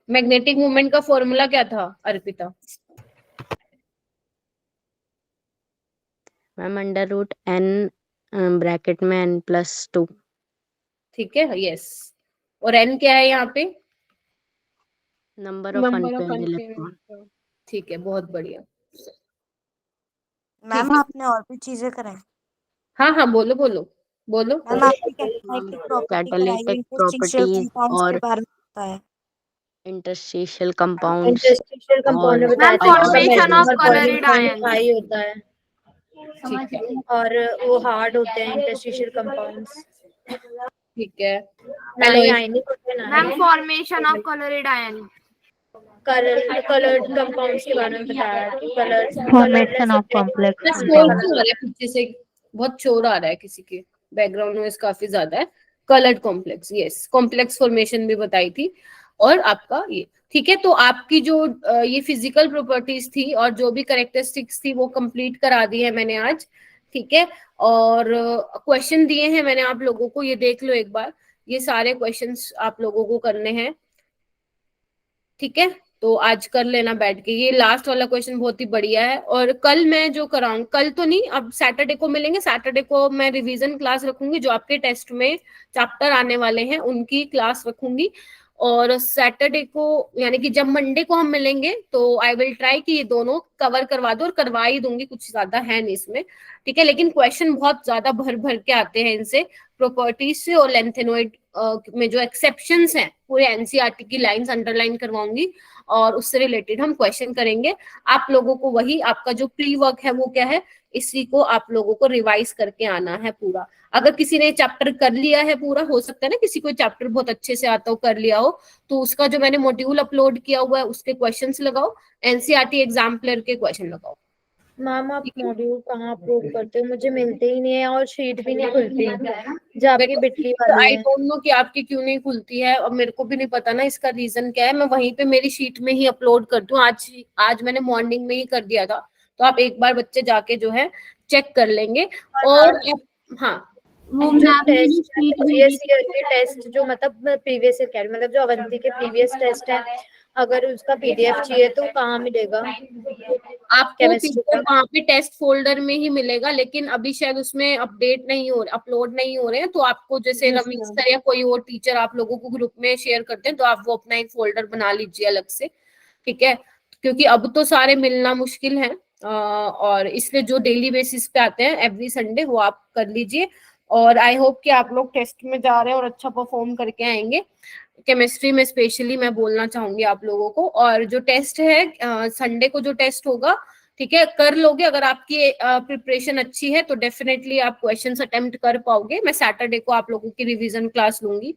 मैग्नेटिक मोमेंट का फॉर्मूला क्या था अर्पिता? मैम √n ब्रैकेट में n+2। ठीक है, यस। और एन क्या है यहाँ पे? Number of unpaired electron. ठीक है, बहुत बढ़िया। मैम ठीक है, आपने और भी चीजें कराई। हाँ हाँ, बोलो बोलो बोलो। मैम आपने कैटालिटिक प्रॉपर्टी कराई, कैटालिटिक इंटरस्टिशियल प्रॉपर्टीज कंपाउंड्स के और बारे में बताया। इंटरस्टिशियल कंपाउंड्स इंटरस्टिशियल कंपाउंड में और बताया था formation of colored मेग्नीफिकेशन ions। High होता है ठीक है, और वो हार्ड होते हैं इंटरस्टिशियल कंपाउंड्स। ठीक है। ना ही आयनिक होते हैं ना ही formation of coloured ion. Coloured compounds के बारे में बताया कि फॉर्मेशन ऑफ कॉम्प्लेक्स शोर कंपाउंड। क्यों आ रहा है पीछे से? बहुत शोर आ रहा है, किसी के बैकग्राउंड नॉइज काफी ज्यादा है। Coloured complex, yes, complex formation भी बताई थी। और आपका ये ठीक है, तो आपकी जो ये फिजिकल प्रॉपर्टीज थी और जो भी करेक्टरिस्टिक्स थी वो कंप्लीट करा दी है मैंने आज। ठीक है, और क्वेश्चन दिए हैं मैंने आप लोगों को, ये देख लो एक बार। ये सारे क्वेश्चंस आप लोगों को करने हैं। ठीक है, तो आज कर लेना बैठ के। ये लास्ट वाला क्वेश्चन बहुत ही बढ़िया है। और कल मैं जो कराऊं, कल तो नहीं, अब सैटरडे को मिलेंगे। सैटरडे को मैं रिवीजन क्लास रखूंगी, जो आपके टेस्ट में चैप्टर आने वाले हैं उनकी क्लास रखूंगी। और सैटरडे को यानी कि जब मंडे को हम मिलेंगे तो आई विल ट्राई कि ये दोनों कवर करवा दो, और करवा ही दूंगी, कुछ ज्यादा है नहीं इसमें। ठीक है, लेकिन क्वेश्चन बहुत ज्यादा भर भर के आते हैं इनसे, प्रॉपर्टीज से और लेंथेनॉइड में जो एक्सेप्शंस हैं पूरे एनसीईआरटी की लाइंस अंडरलाइन करवाऊंगी और उससे रिलेटेड हम क्वेश्चन करेंगे। आप लोगों को वही आपका जो प्री वर्क है वो क्या है, इसी को आप लोगों को रिवाइज करके आना है पूरा। अगर किसी ने चैप्टर कर लिया है पूरा, हो सकता है ना किसी को चैप्टर बहुत अच्छे से आता हो, कर लिया हो, तो उसका जो मैंने मॉड्यूल अपलोड किया हुआ है उसके क्वेश्चंस लगाओ, एनसीईआरटी एग्जाम्पलर के क्वेश्चन लगाओ। मैम आप मॉड्यूल कहाँ अपलोड करते हो? मुझे मिलते ही नहीं है और शीट भी नहीं खुलती जो आपकी बिटली वाली आई है। डोंट नो कि आपकी क्यों नहीं खुलती है, और मेरे को भी नहीं पता ना इसका रीजन क्या है। मैं वहीं पे मेरी शीट में ही अपलोड करती हूँ। आज मैंने मॉर्निंग में ही कर दिया था, तो आप एक बार बच्चे जाके जो है चेक कर लेंगे। और हाँ, वो जो मैम ने टेस्ट शीट प्रीवियस भेजी ईयर के टेस्ट, जो मतलब प्रीवियस ईयर क्या मतलब जो अवंती के प्रीवियस टेस्ट है, अगर उसका पीडीएफ चाहिए तो कहाँ मिलेगा? आपको केमिस्ट्री का वहाँ पे टेस्ट फोल्डर में ही मिलेगा, लेकिन अभी शायद उसमें अपडेट नहीं हो रहे, अपलोड नहीं हो रहे हैं। तो आपको जैसे रमीश सर या कोई और टीचर आप लोगों को ग्रुप में शेयर करते हैं, तो आप वो अपना एक फोल्डर बना लीजिए अलग से। ठीक है, क्योंकि अब तो सारे मिलना मुश्किल है, और इसलिए जो डेली बेसिस पे आते हैं एवरी संडे वो आप कर लीजिए। और आई होप कि आप लोग टेस्ट में जा रहे हैं और अच्छा परफॉर्म करके आएंगे। केमिस्ट्री में स्पेशली मैं बोलना चाहूंगी आप लोगों को। और जो टेस्ट है संडे को जो टेस्ट होगा, ठीक है, कर लोगे। अगर आपकी प्रिपरेशन अच्छी है तो डेफिनेटली आप क्वेश्चंस अटेम्प्ट कर पाओगे। मैं सैटरडे को आप लोगों की रिवीजन क्लास लूंगी,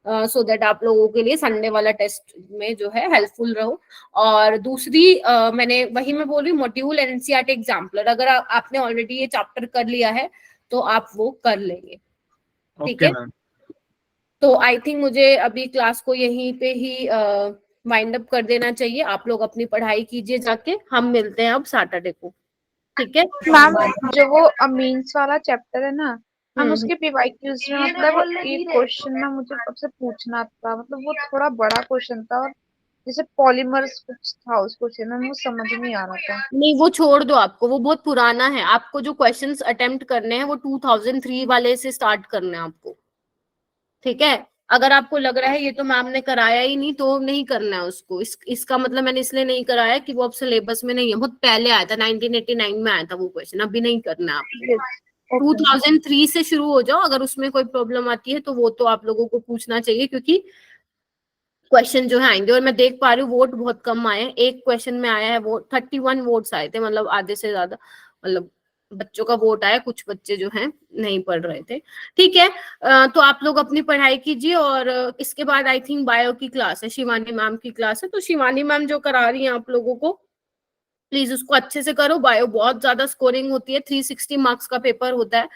सो दैट आप लोगों के लिए संडे वाला टेस्ट में जो है हेल्पफुल रहो। और दूसरी मैं बोल रही हूँ मॉड्यूल एनसीईआरटी एग्जाम्पलर, अगर आपने ऑलरेडी ये चैप्टर कर लिया है तो आप वो कर लेंगे। ठीक है, तो आई थिंक मुझे अभी क्लास को यहीं पे ही वाइंड अप कर देना चाहिए। आप लोग अपनी पढ़ाई कीजिए जाके, हम मिलते हैं अब सैटरडे को। ठीक है मैम, जो वो अमीन्स वाला चैप्टर है ना, हम उसके पीवाईक्यूज में मतलब एक क्वेश्चन ना मुझे आपसे पूछना था, मतलब वो थोड़ा बड़ा क्वेश्चन था, और जैसे पॉलीमर्स कुछ था उस क्वेश्चन में, मुझे समझ नहीं आ रहा था। नहीं, वो छोड़ दो, आपको वो बहुत पुराना है। आपको जो क्वेश्चंस अटेम्प्ट करने हैं वो 2003 वाले से स्टार्ट करने हैं आपको। ठीक है, अगर आपको लग रहा है ये तो मैम ने कराया ही नहीं तो नहीं करना है उसको। इसका मतलब मैंने इसलिए नहीं कराया कि वो अब सिलेबस में नहीं है, बहुत पहले आया था, 1989 में आया था वो क्वेश्चन, अभी नहीं करना है आपको। 2003 से शुरू हो जाओ, अगर उसमें कोई प्रॉब्लम आती है तो वो तो आप लोगों को पूछना चाहिए, क्योंकि क्वेश्चन जो है आएंगे। और मैं देख पा रही हूँ वोट बहुत कम आए हैं, एक क्वेश्चन में आया है वोट 31 वोट्स आए थे, मतलब आधे से ज्यादा मतलब बच्चों का वोट आया, कुछ बच्चे जो हैं नहीं पढ़ रहे थे। ठीक है, तो आप लोग अपनी पढ़ाई कीजिए। और इसके बाद आई थिंक बायो की क्लास है, शिवानी मैम की क्लास है, तो शिवानी मैम जो करा रही हैं आप लोगों को, प्लीज उसको अच्छे से करो। बायो बहुत ज्यादा स्कोरिंग होती है, 360 मार्क्स का पेपर होता है,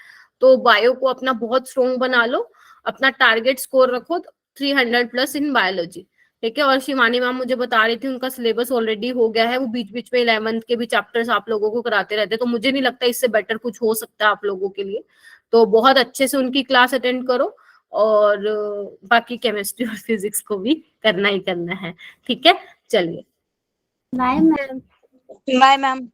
तो बायो को अपना बहुत स्ट्रॉन्ग बना लो, अपना टारगेट स्कोर रखो 300 प्लस इन बायोलॉजी। ठीक है, और शिवानी मैम मुझे बता रही थी उनका सिलेबस ऑलरेडी हो गया है, वो बीच बीच में 11th के भी चैप्टर्स आप लोगों को कराते रहते हैं, तो मुझे नहीं लगता इससे बेटर कुछ हो सकता है आप लोगों के लिए। तो बहुत अच्छे से उनकी क्लास अटेंड करो, और बाकी केमिस्ट्री और फिजिक्स को भी करना ही करना है। ठीक है, चलिए बाय मैम। Bye ma'am.